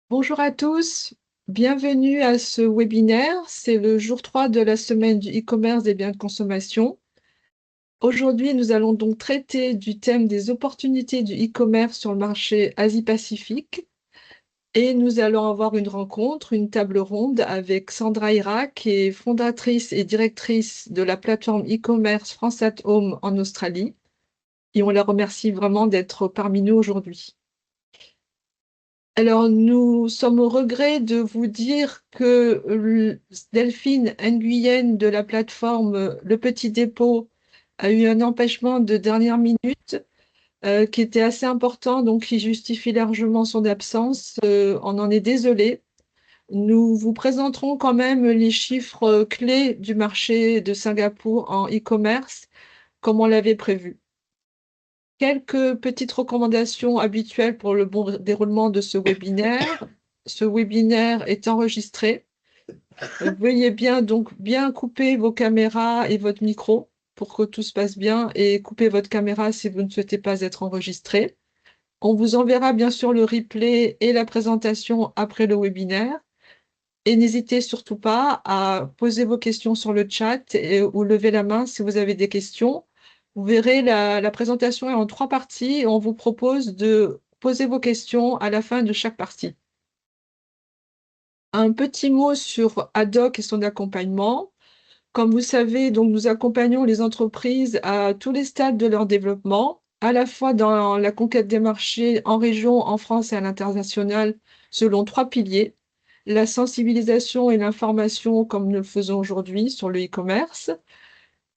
Bonjour à tous, bienvenue à ce webinaire. C'est le jour 3 de la semaine du e-commerce des biens de consommation. Aujourd'hui, nous allons donc traiter du thème des opportunités du e-commerce sur le marché Asie-Pacifique. Et nous allons avoir une rencontre, une table ronde avec Sandra Ira, qui est fondatrice et directrice de la plateforme e-commerce France at Home en Australie. Et on la remercie vraiment d'être parmi nous aujourd'hui. Alors, nous sommes au regret de vous dire que Delphine Nguyen de la plateforme Le Petit Dépôt a eu un empêchement de dernière minute qui était assez important, donc qui justifie largement son absence. On en est désolé. Nous vous présenterons quand même les chiffres clés du marché de Singapour en e-commerce, comme on l'avait prévu. Quelques petites recommandations habituelles pour le bon déroulement de ce webinaire. Ce webinaire est enregistré. Veuillez bien couper vos caméras et votre micro pour que tout se passe bien et coupez votre caméra si vous ne souhaitez pas être enregistré. On vous enverra bien sûr le replay et la présentation après le webinaire. Et n'hésitez surtout pas à poser vos questions sur le chat ou lever la main si vous avez des questions. Vous verrez, la présentation est en 3 parties et on vous propose de poser vos questions à la fin de chaque partie. Un petit mot sur Haddock et son accompagnement. Comme vous savez, donc, nous accompagnons les entreprises à tous les stades de leur développement, à la fois dans la conquête des marchés en région, en France et à l'international, selon 3 piliers. La sensibilisation et l'information, comme nous le faisons aujourd'hui sur le e-commerce.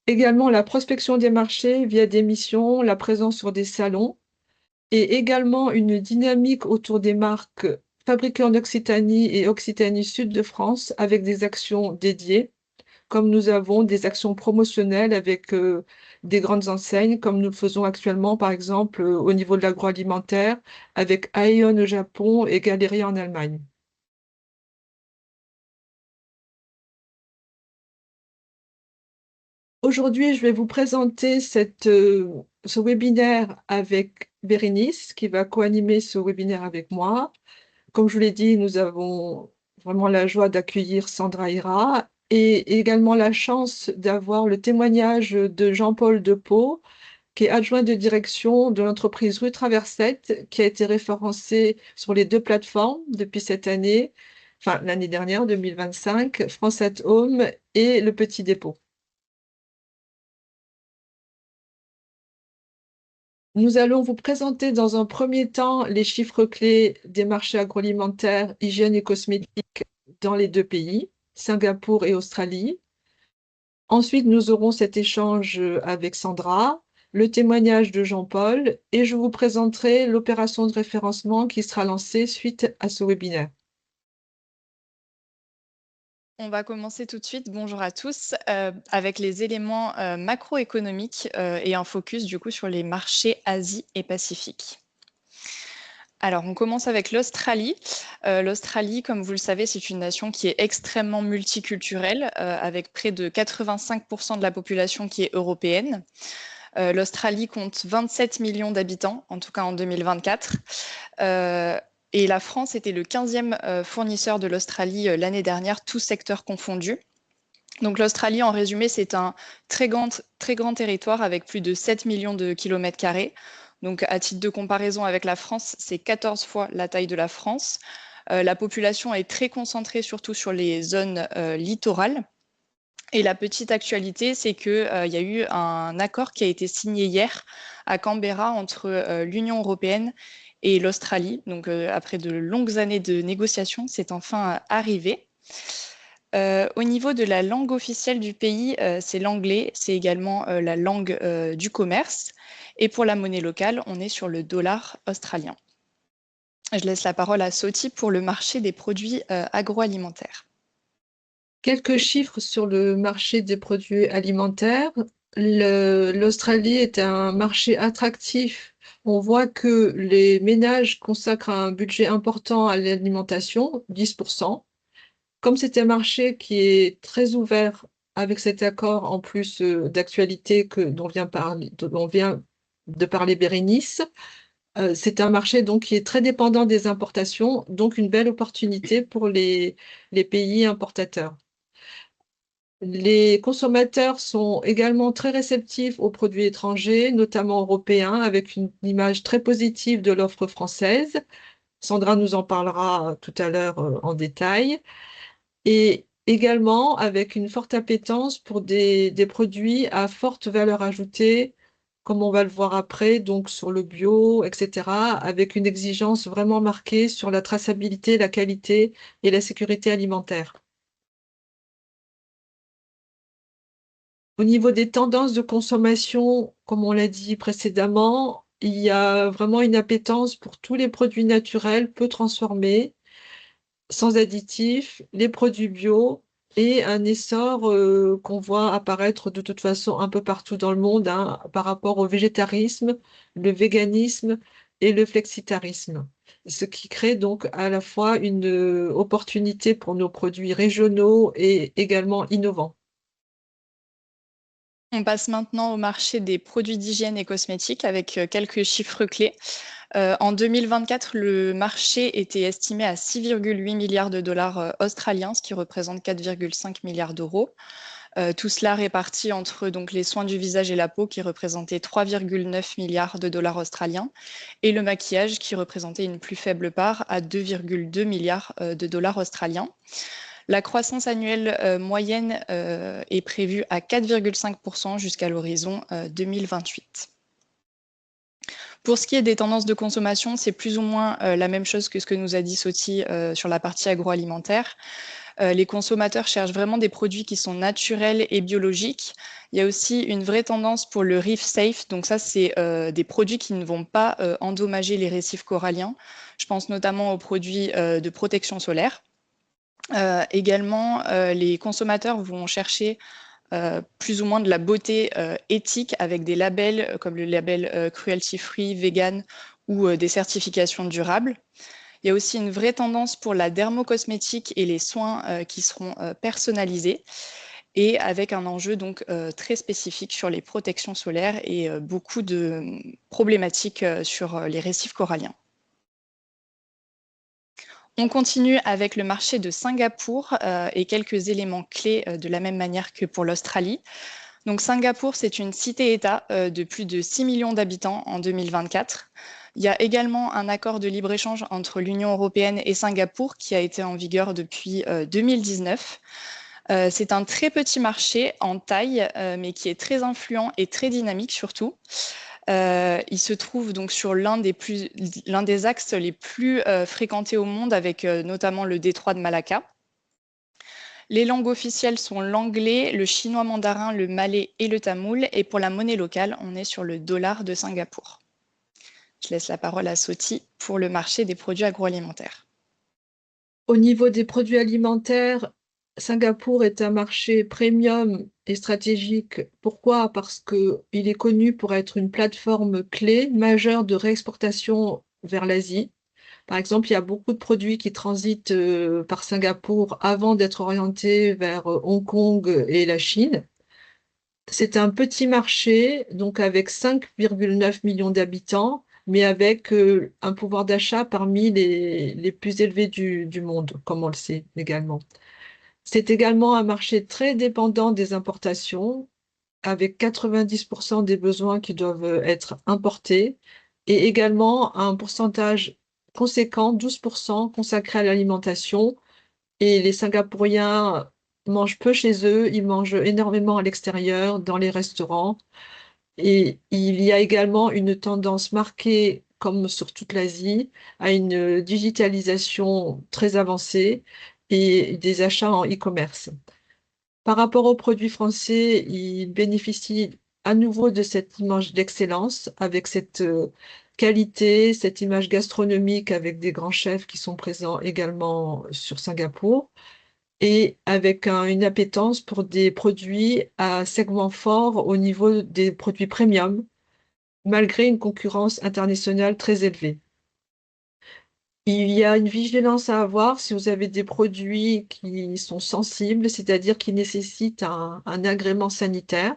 Également la prospection des marchés via des missions, la présence sur des salons. Et également une dynamique autour des marques fabriquées en Occitanie et Occitanie Sud de France avec des actions dédiées comme nous avons des actions promotionnelles avec des grandes enseignes, comme nous le faisons actuellement, par exemple, au niveau de l'agroalimentaire, avec Aeon au Japon et Galeria en Allemagne. Aujourd'hui, je vais vous présenter ce webinaire avec Bérénice, qui va co-animer ce webinaire avec moi. Comme je vous l'ai dit, nous avons vraiment la joie d'accueillir Sandra Ira et également la chance d'avoir le témoignage de Jean-Paul Depeau, qui est adjoint de direction de l'entreprise Rue Traversette, qui a été référencée sur les 2 plateformes depuis cette année, enfin l'année dernière, 2025, France at Home et Le Petit Dépôt. Nous allons vous présenter dans un premier temps les chiffres clés des marchés agroalimentaires, hygiène et cosmétiques dans les 2 pays, Singapour et Australie. Ensuite, nous aurons cet échange avec Sandra, le témoignage de Jean-Paul et je vous présenterai l'opération de référencement qui sera lancée suite à ce webinaire. On va commencer tout de suite. Bonjour à tous, avec les éléments macroéconomiques et un focus du coup sur les marchés Asie et Pacifique. Alors, on commence avec l'Australie. L'Australie, comme vous le savez, c'est une nation qui est extrêmement multiculturelle, avec près de 85% de la population qui est européenne. L'Australie compte 27 millions d'habitants, en tout cas en 2024. Et la France était le 15e fournisseur de l'Australie l'année dernière, tous secteurs confondus. Donc l'Australie, en résumé, c'est un très grand territoire avec plus de 7 millions de kilomètres carrés. Donc à titre de comparaison avec la France, c'est 14 fois la taille de la France. La population est très concentrée surtout sur les zones littorales. Et la petite actualité, c'est qu'il y a eu un accord qui a été signé hier à Canberra entre l'Union européenne et l'Australie. Donc après de longues années de négociations, c'est enfin arrivé. Au niveau de la langue officielle du pays, c'est l'anglais, c'est également la langue du commerce. Et pour la monnaie locale, on est sur le dollar australien. Je laisse la parole à Soti pour le marché des produits agroalimentaires. Quelques chiffres sur le marché des produits alimentaires. L'Australie est un marché attractif. On voit que les ménages consacrent un budget important à l'alimentation, 10%. Comme c'est un marché qui est très ouvert avec cet accord, en plus d'actualité dont vient de parler Bérénice, C'est un marché donc qui est très dépendant des importations, donc une belle opportunité pour les pays importateurs. Les consommateurs sont également très réceptifs aux produits étrangers, notamment européens, avec une image très positive de l'offre française. Sandra nous en parlera tout à l'heure en détail. Et également avec une forte appétence pour des produits à forte valeur ajoutée, comme on va le voir après, donc sur le bio, etc., avec une exigence vraiment marquée sur la traçabilité, la qualité et la sécurité alimentaire. Au niveau des tendances de consommation, comme on l'a dit précédemment, il y a vraiment une appétence pour tous les produits naturels, peu transformés, sans additifs, les produits bio et un essor qu'on voit apparaître de toute façon un peu partout dans le monde, hein, par rapport au végétarisme, le véganisme et le flexitarisme. Ce qui crée donc à la fois une opportunité pour nos produits régionaux et également innovants. On passe maintenant au marché des produits d'hygiène et cosmétiques avec quelques chiffres clés. En 2024, le marché était estimé à 6,8 milliards de dollars australiens, ce qui représente 4,5 milliards d'euros. Tout cela réparti entre donc, les soins du visage et la peau qui représentaient 3,9 milliards de dollars australiens et le maquillage qui représentait une plus faible part à 2,2 milliards de dollars australiens. La croissance annuelle moyenne est prévue à 4,5% jusqu'à l'horizon 2028. Pour ce qui est des tendances de consommation, c'est plus ou moins la même chose que ce que nous a dit Soti sur la partie agroalimentaire. Les consommateurs cherchent vraiment des produits qui sont naturels et biologiques. Il y a aussi une vraie tendance pour le reef safe. Donc ça, c'est des produits qui ne vont pas endommager les récifs coralliens. Je pense notamment aux produits de protection solaire. Également, les consommateurs vont chercher plus ou moins de la beauté éthique avec des labels comme le label cruelty free, vegan ou des certifications durables. Il y a aussi une vraie tendance pour la dermocosmétique et les soins qui seront personnalisés et avec un enjeu donc très spécifique sur les protections solaires et beaucoup de problématiques sur les récifs coralliens. On continue avec le marché de Singapour et quelques éléments clés de la même manière que pour l'Australie. Donc Singapour, c'est une cité-État de plus de 6 millions d'habitants en 2024. Il y a également un accord de libre-échange entre l'Union européenne et Singapour qui a été en vigueur depuis 2019. C'est un très petit marché en taille, mais qui est très influent et très dynamique surtout. Il se trouve donc sur l'un des axes les plus fréquentés au monde, avec notamment le détroit de Malacca. Les langues officielles sont l'anglais, le chinois mandarin, le malais et le tamoul. Et pour la monnaie locale, on est sur le dollar de Singapour. Je laisse la parole à Soti pour le marché des produits agroalimentaires. Au niveau des produits alimentaires, Singapour est un marché premium et stratégique. Pourquoi? Parce qu'il est connu pour être une plateforme clé majeure de réexportation vers l'Asie. Par exemple, il y a beaucoup de produits qui transitent par Singapour avant d'être orientés vers Hong Kong et la Chine. C'est un petit marché, donc avec 5,9 millions d'habitants, mais avec un pouvoir d'achat parmi les plus élevés du monde, comme on le sait également. C'est également un marché très dépendant des importations, avec 90% des besoins qui doivent être importés, et également un pourcentage conséquent, 12%, consacré à l'alimentation. Et les Singapouriens mangent peu chez eux, ils mangent énormément à l'extérieur, dans les restaurants. Et il y a également une tendance marquée, comme sur toute l'Asie, à une digitalisation très avancée et des achats en e-commerce. Par rapport aux produits français, ils bénéficient à nouveau de cette image d'excellence, avec cette qualité, cette image gastronomique avec des grands chefs qui sont présents également sur Singapour et avec une appétence pour des produits à segment fort au niveau des produits premium, malgré une concurrence internationale très élevée. Il y a une vigilance à avoir si vous avez des produits qui sont sensibles, c'est-à-dire qui nécessitent un agrément sanitaire.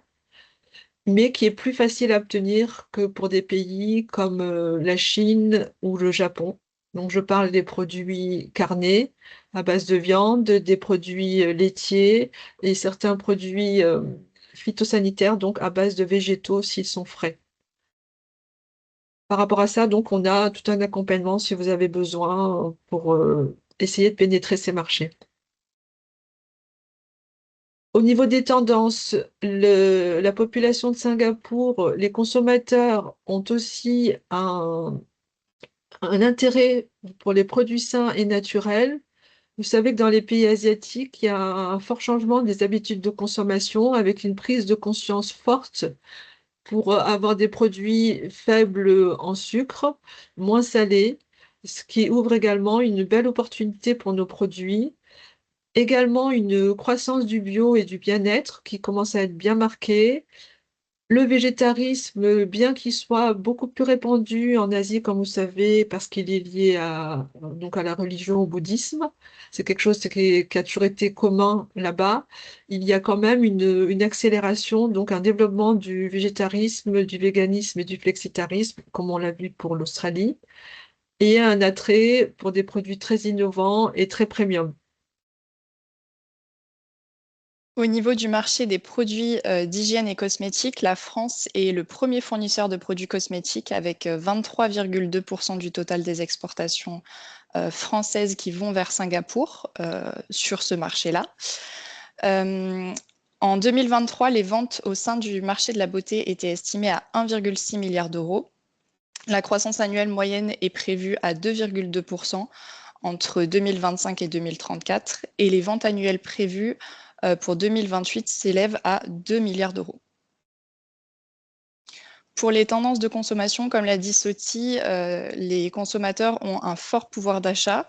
mais qui est plus facile à obtenir que pour des pays comme la Chine ou le Japon. Donc, je parle des produits carnés à base de viande, des produits laitiers et certains produits phytosanitaires, donc à base de végétaux s'ils sont frais. Par rapport à ça, donc, on a tout un accompagnement si vous avez besoin pour essayer de pénétrer ces marchés. Au niveau des tendances, la population de Singapour, les consommateurs ont aussi un intérêt pour les produits sains et naturels. Vous savez que dans les pays asiatiques, il y a un fort changement des habitudes de consommation avec une prise de conscience forte pour avoir des produits faibles en sucre, moins salés, ce qui ouvre également une belle opportunité pour nos produits. Également une croissance du bio et du bien-être qui commence à être bien marquée. Le végétarisme, bien qu'il soit beaucoup plus répandu en Asie, comme vous savez, parce qu'il est lié donc à la religion, au bouddhisme, c'est quelque chose qui a toujours été commun là-bas. Il y a quand même une accélération, donc un développement du végétarisme, du véganisme et du flexitarisme, comme on l'a vu pour l'Australie, et un attrait pour des produits très innovants et très premium. Au niveau du marché des produits d'hygiène et cosmétiques, la France est le premier fournisseur de produits cosmétiques avec 23,2% du total des exportations françaises qui vont vers Singapour sur ce marché-là. En 2023, les ventes au sein du marché de la beauté étaient estimées à 1,6 milliard d'euros. La croissance annuelle moyenne est prévue à 2,2% entre 2025 et 2034 et les ventes annuelles prévues pour 2028 s'élèvent à 2 milliards d'euros. Pour les tendances de consommation, comme l'a dit Soti, les consommateurs ont un fort pouvoir d'achat,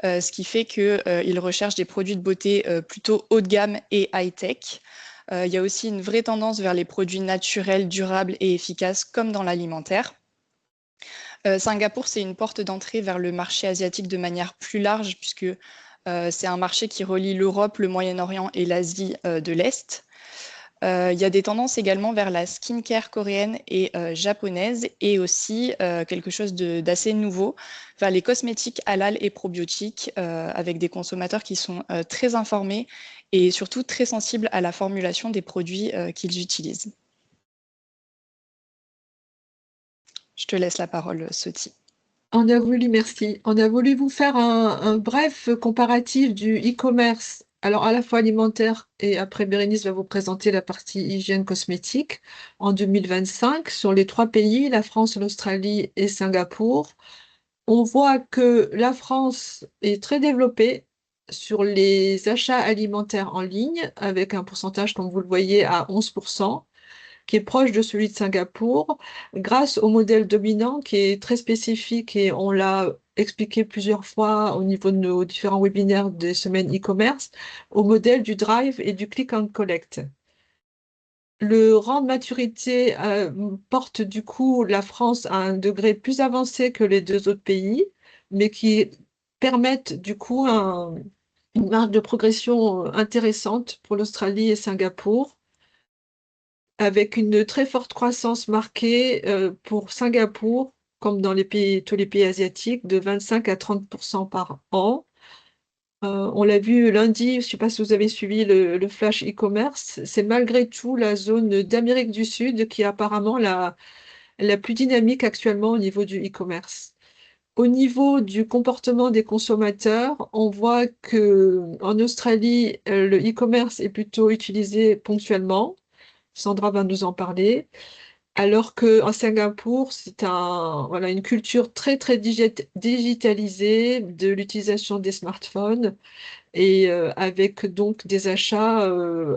ce qui fait qu'ils recherchent des produits de beauté plutôt haut de gamme et high-tech. Il y a aussi une vraie tendance vers les produits naturels, durables et efficaces, comme dans l'alimentaire. Singapour, c'est une porte d'entrée vers le marché asiatique de manière plus large, puisque c'est un marché qui relie l'Europe, le Moyen-Orient et l'Asie de l'Est. Il y a des tendances également vers la skincare coréenne et japonaise, et aussi quelque chose d'assez nouveau, vers les cosmétiques halal et probiotiques, avec des consommateurs qui sont très informés et surtout très sensibles à la formulation des produits qu'ils utilisent. Je te laisse la parole, Soti. Merci. On a voulu vous faire un bref comparatif du e-commerce, alors à la fois alimentaire et après Bérénice va vous présenter la partie hygiène cosmétique en 2025 sur les trois pays, la France, l'Australie et Singapour. On voit que la France est très développée sur les achats alimentaires en ligne avec un pourcentage, comme vous le voyez, à 11%, qui est proche de celui de Singapour, grâce au modèle dominant qui est très spécifique et on l'a expliqué plusieurs fois au niveau de nos différents webinaires des semaines e-commerce, au modèle du drive et du click and collect. Le rang de maturité porte du coup la France à un degré plus avancé que les deux autres pays, mais qui permettent du coup une marge de progression intéressante pour l'Australie et Singapour avec une très forte croissance marquée pour Singapour, comme dans tous les pays asiatiques, de 25 à 30% par an. On l'a vu lundi, je ne sais pas si vous avez suivi le flash e-commerce, c'est malgré tout la zone d'Amérique du Sud qui est apparemment la plus dynamique actuellement au niveau du e-commerce. Au niveau du comportement des consommateurs, on voit que en Australie, le e-commerce est plutôt utilisé ponctuellement. Sandra va nous en parler. Alors qu'en Singapour, c'est voilà, une culture très, très digitalisée de l'utilisation des smartphones et avec donc des achats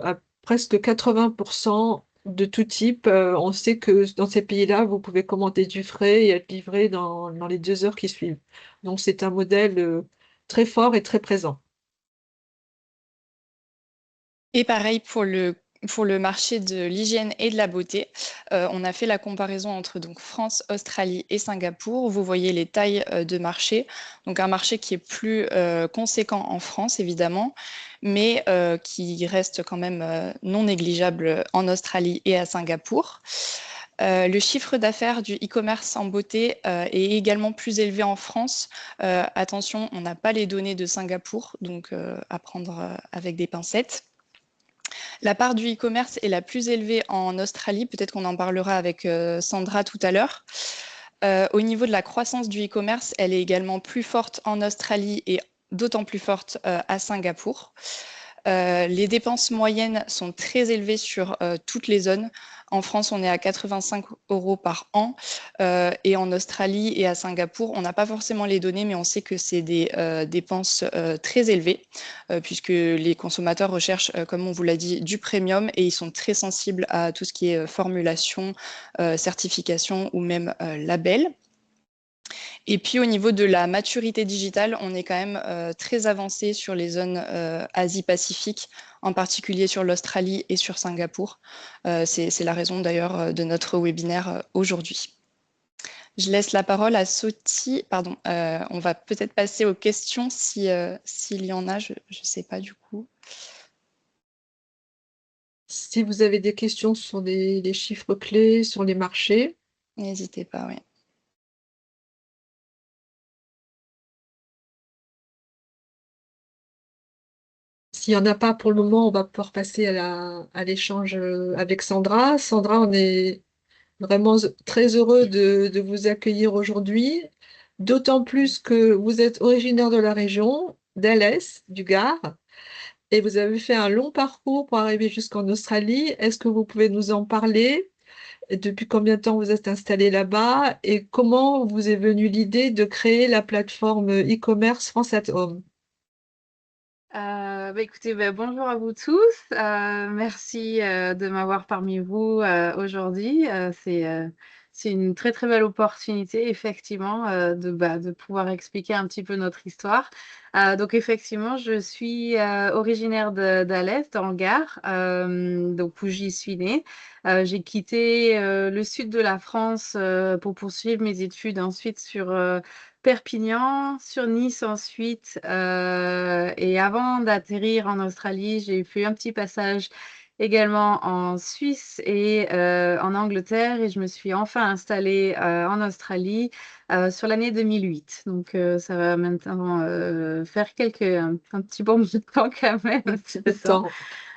à presque 80% de tout type. On sait que dans ces pays-là, vous pouvez commander du frais et être livré dans les 2 heures qui suivent. Donc, c'est un modèle très fort et très présent. Et pareil pour le pour le marché de l'hygiène et de la beauté, on a fait la comparaison entre donc France, Australie et Singapour. Vous voyez les tailles de marché. Donc un marché qui est plus conséquent en France, évidemment, mais qui reste quand même non négligeable en Australie et à Singapour. Le chiffre d'affaires du e-commerce en beauté est également plus élevé en France. Attention, on n'a pas les données de Singapour, donc à prendre avec des pincettes. La part du e-commerce est la plus élevée en Australie. Peut-être qu'on en parlera avec Sandra tout à l'heure. Au niveau de la croissance du e-commerce, elle est également plus forte en Australie et d'autant plus forte à Singapour. Les dépenses moyennes sont très élevées sur toutes les zones. En France, on est à 85 € par an et en Australie et à Singapour, on n'a pas forcément les données, mais on sait que c'est des dépenses très élevées puisque les consommateurs recherchent, comme on vous l'a dit, du premium et ils sont très sensibles à tout ce qui est formulation, certification ou même label. Et puis au niveau de la maturité digitale, on est quand même très avancé sur les zones Asie-Pacifique, en particulier sur l'Australie et sur Singapour. C'est la raison d'ailleurs de notre webinaire aujourd'hui. Je laisse la parole à Soti. Pardon, on va peut-être passer aux questions s'il y en a, je ne sais pas du coup. Si vous avez des questions sur les chiffres clés, sur les marchés. N'hésitez pas, oui. S'il n'y en a pas pour le moment, on va pouvoir passer à l'échange avec Sandra. Sandra, on est vraiment très heureux de vous accueillir aujourd'hui, d'autant plus que vous êtes originaire de la région d'Alès, du Gard, et vous avez fait un long parcours pour arriver jusqu'en Australie. Est-ce que vous pouvez nous en parler? Depuis combien de temps vous êtes installé là-bas et comment vous est venue l'idée de créer la plateforme e-commerce France at Home? Écoutez, bonjour à vous tous. Merci de m'avoir parmi vous aujourd'hui. C'est une très très belle opportunité, effectivement, de pouvoir expliquer un petit peu notre histoire. Donc, effectivement, je suis originaire d'Alès, dans le Gard, donc où j'y suis née. J'ai quitté le sud de la France pour poursuivre mes études ensuite sur Perpignan, sur Nice ensuite. Et avant d'atterrir en Australie, j'ai fait un petit passage également en Suisse et en Angleterre. Et je me suis enfin installée en Australie sur l'année 2008. Donc, ça va maintenant faire un petit bon bout de temps quand même. Un petit peu de ce temps. temps.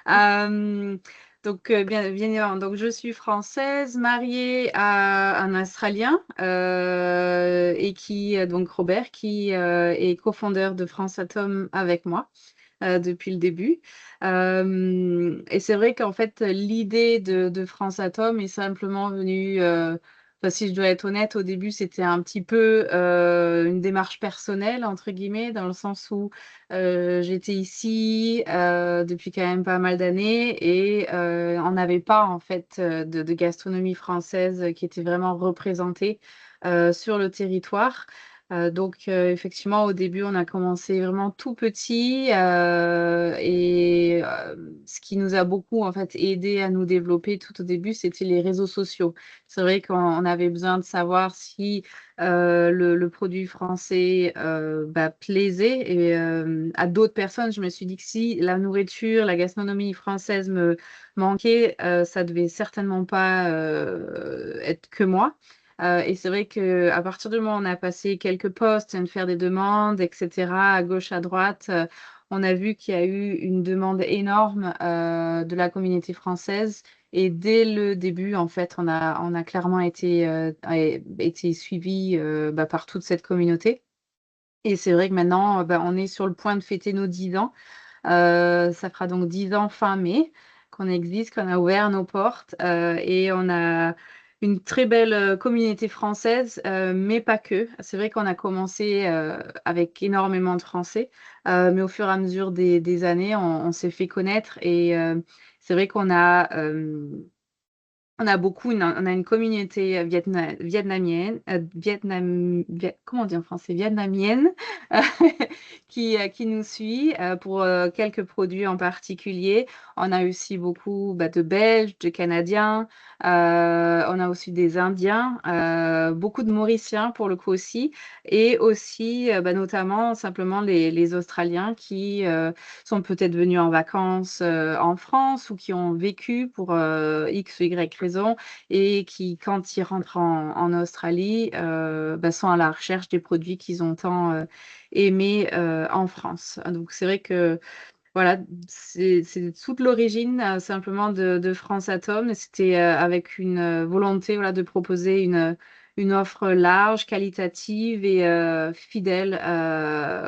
Euh, donc, bien évidemment, donc je suis française, mariée à un Australien et donc Robert, qui est cofondateur de France Atom avec moi depuis le début. Et c'est vrai qu'en fait, l'idée de France Atom est simplement venue, enfin, si je dois être honnête, au début, c'était un petit peu une démarche personnelle, entre guillemets, dans le sens où j'étais ici depuis quand même pas mal d'années et on n'avait pas, en fait, de gastronomie française qui était vraiment représentée sur le territoire. Donc, effectivement, au début, on a commencé vraiment tout petit et ce qui nous a beaucoup en fait aidé à nous développer tout au début, c'était les réseaux sociaux. C'est vrai qu'on avait besoin de savoir si le produit français plaisait et à d'autres personnes. Je me suis dit que si la nourriture, la gastronomie française me manquait, ça devait certainement pas être que moi. Et c'est vrai qu'à partir du moment où on a passé quelques postes, de faire des demandes, etc., à gauche, à droite, on a vu qu'il y a eu une demande énorme de la communauté française. Et dès le début, en fait, on a clairement été suivi par toute cette communauté. Et c'est vrai que maintenant, on est sur le point de fêter nos 10 ans. Ça fera donc 10 ans fin mai qu'on existe, qu'on a ouvert nos portes et on a une très belle communauté française, mais pas que. C'est vrai qu'on a commencé avec énormément de Français, mais au fur et à mesure des années, on s'est fait connaître et c'est vrai qu'on a On a une communauté vietnamienne, comment on dit en français, vietnamienne, qui nous suit pour quelques produits en particulier. On a aussi beaucoup de Belges, de Canadiens, on a aussi des Indiens, beaucoup de Mauriciens pour le coup aussi, et aussi notamment simplement les Australiens qui sont peut-être venus en vacances en France ou qui ont vécu pour X ou Y raison et qui, quand ils rentrent en Australie, sont à la recherche des produits qu'ils ont tant aimés en France. Donc, c'est vrai que voilà, c'est toute l'origine simplement de France Atom. Et c'était avec une volonté de proposer une offre large, qualitative et fidèle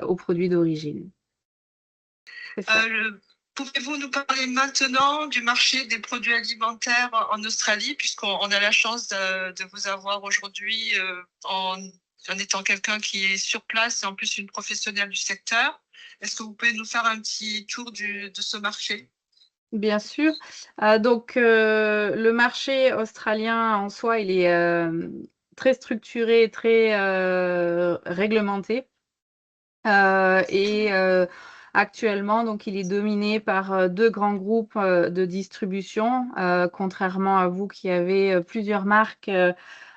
aux produits d'origine. C'est ça. Pouvez-vous nous parler maintenant du marché des produits alimentaires en Australie, puisqu'on a la chance de vous avoir aujourd'hui en étant quelqu'un qui est sur place et en plus une professionnelle du secteur. Est-ce que vous pouvez nous faire un petit tour de ce marché? Bien sûr. Donc, le marché australien en soi, il est très structuré, très réglementé. Et actuellement, donc, il est dominé par deux grands groupes de distribution, contrairement à vous qui avez plusieurs marques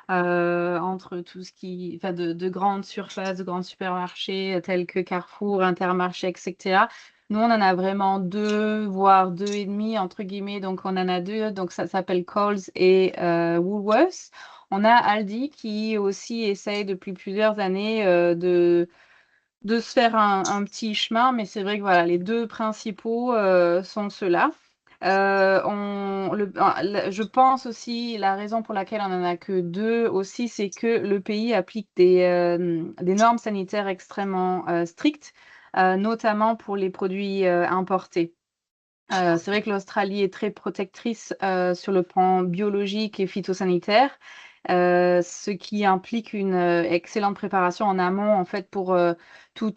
entre tout ce qui, enfin, de grandes surfaces, de grands supermarchés tels que Carrefour, Intermarché, etc. Nous, on en a vraiment deux, voire deux et demi, entre guillemets. Donc, on en a deux. Donc, ça s'appelle Coles et Woolworths. On a Aldi qui aussi essaye depuis plusieurs années de se faire un petit chemin, mais c'est vrai que voilà, les deux principaux sont ceux-là. Je pense aussi, la raison pour laquelle on n'en a que deux aussi, c'est que le pays applique des normes sanitaires extrêmement strictes, notamment pour les produits importés. C'est vrai que l'Australie est très protectrice sur le plan biologique et phytosanitaire, ce qui implique une excellente préparation en amont en fait pour tout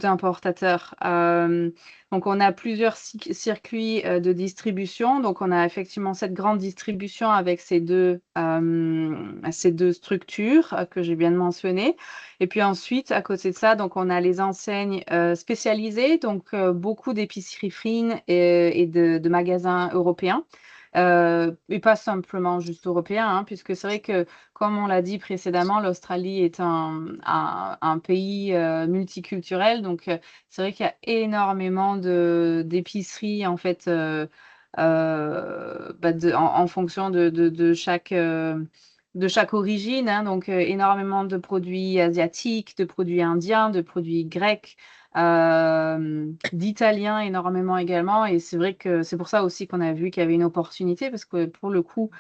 importateur. Donc on a plusieurs circuits de distribution. Donc on a effectivement cette grande distribution avec ces deux structures que j'ai bien mentionnées. Et puis ensuite, à côté de ça, donc on a les enseignes spécialisées, donc beaucoup d'épiceries fines et de magasins européens. Et pas simplement juste européens, hein, puisque c'est vrai que, comme on l'a dit précédemment, l'Australie est un pays multiculturel. Donc, c'est vrai qu'il y a énormément d'épiceries, en fait, en fonction de chaque origine, hein, donc énormément de produits asiatiques, de produits indiens, de produits grecs, d'italiens énormément également. Et c'est vrai que c'est pour ça aussi qu'on a vu qu'il y avait une opportunité, parce que pour le coup,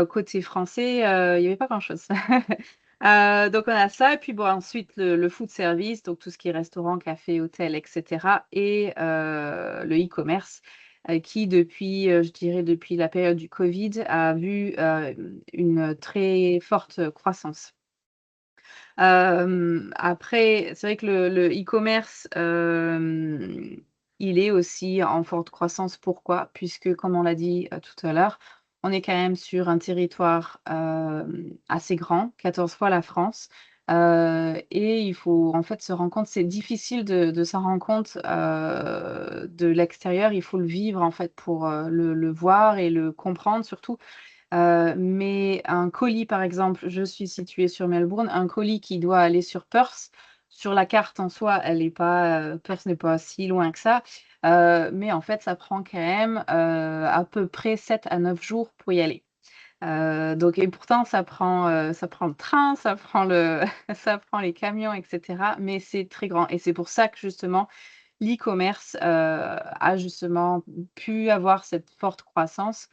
côté français, il n'y avait pas grand-chose. Donc on a ça, et puis bon, ensuite le food service, donc tout ce qui est restaurant, café, hôtel, etc. Et le e-commerce qui je dirais depuis la période du Covid, a vu une très forte croissance. Après, c'est vrai que le e-commerce, il est aussi en forte croissance. Pourquoi? Puisque, comme on l'a dit tout à l'heure, on est quand même sur un territoire assez grand, 14 fois la France. Et il faut en fait se rendre compte, c'est difficile de s'en rendre compte de l'extérieur, il faut le vivre en fait pour le voir et le comprendre surtout. Mais un colis, par exemple, je suis située sur Melbourne, un colis qui doit aller sur Perth, sur la carte en soi, Perth n'est pas si loin que ça, mais en fait, ça prend quand même à peu près 7 à 9 jours pour y aller. Donc, et pourtant, ça prend le train, ça prend ça prend les camions, etc. Mais c'est très grand. Et c'est pour ça que justement, l'e-commerce a justement pu avoir cette forte croissance,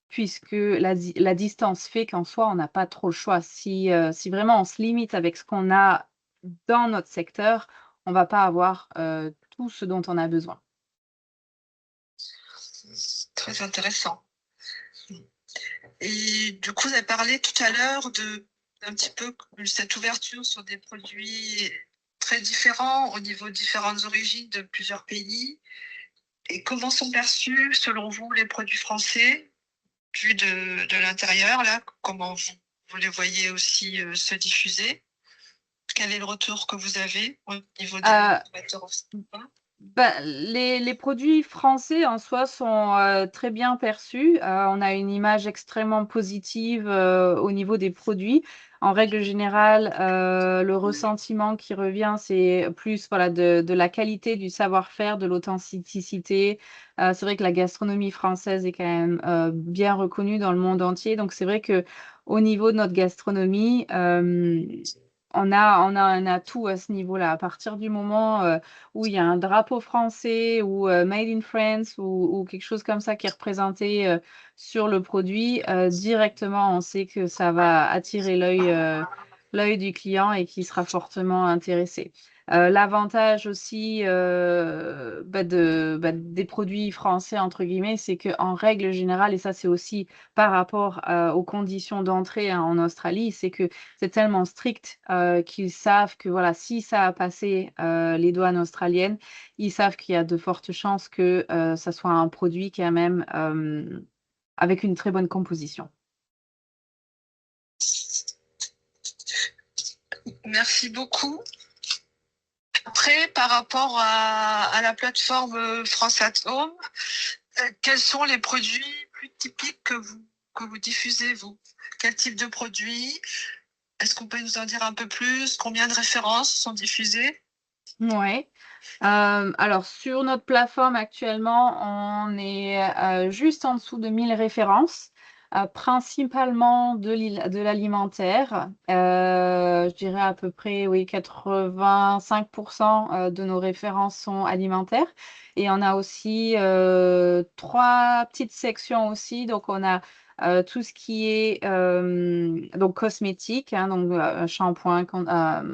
puisque la distance fait qu'en soi, on n'a pas trop le choix. Si vraiment on se limite avec ce qu'on a dans notre secteur, on ne va pas avoir tout ce dont on a besoin. Très intéressant. Et du coup, vous avez parlé tout à l'heure d'un petit peu cette ouverture sur des produits très différents au niveau de différentes origines de plusieurs pays. Et comment sont perçus, selon vous, les produits français vue de l'intérieur, là, comment vous les voyez aussi se diffuser? Quel est le retour que vous avez au niveau des Euh, consommateurs aussi? les produits français en soi sont très bien perçus. On a une image extrêmement positive au niveau des produits. En règle générale, le ressentiment qui revient, c'est plus voilà, de la qualité, du savoir-faire, de l'authenticité. C'est vrai que la gastronomie française est quand même bien reconnue dans le monde entier. Donc c'est vrai que au niveau de notre gastronomie, on a un atout à ce niveau-là. À partir du moment où il y a un drapeau français ou Made in France ou quelque chose comme ça qui est représenté sur le produit, directement, on sait que ça va attirer l'œil du client et qu'il sera fortement intéressé. L'avantage aussi des produits français, entre guillemets, c'est qu'en règle générale, et ça c'est aussi par rapport aux conditions d'entrée en Australie, c'est que c'est tellement strict qu'ils savent que voilà, si ça a passé les douanes australiennes, ils savent qu'il y a de fortes chances que ça soit un produit quand même avec une très bonne composition. Merci beaucoup. Après, par rapport à la plateforme France at Home, quels sont les produits plus typiques que vous diffusez, vous? Quel type de produits? Est-ce qu'on peut nous en dire un peu plus? Combien de références sont diffusées? Ouais. Alors, sur notre plateforme actuellement, on est juste en dessous de 1000 références, principalement de l'alimentaire. Je dirais à peu près, oui, 85% de nos références sont alimentaires. Et on a aussi 3 petites sections aussi. Donc, on a tout ce qui est donc cosmétique, hein, donc shampoing,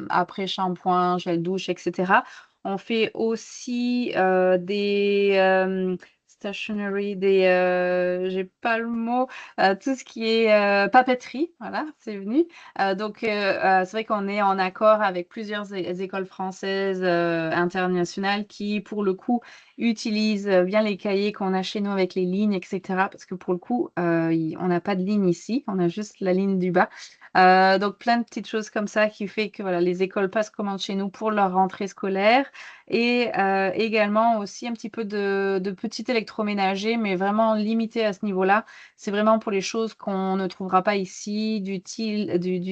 après-shampoing, gel douche, etc. On fait aussi des stationery, j'ai pas le mot, tout ce qui est papeterie, voilà, c'est venu. C'est vrai qu'on est en accord avec plusieurs écoles françaises internationales qui, pour le coup, utilisent bien les cahiers qu'on a chez nous avec les lignes, etc. Parce que pour le coup, on n'a pas de ligne ici, on a juste la ligne du bas. Donc plein de petites choses comme ça qui fait que voilà, les écoles passent commande chez nous pour leur rentrée scolaire et également aussi un petit peu de petits électroménagers, mais vraiment limité à ce niveau-là. C'est vraiment pour les choses qu'on ne trouvera pas ici, du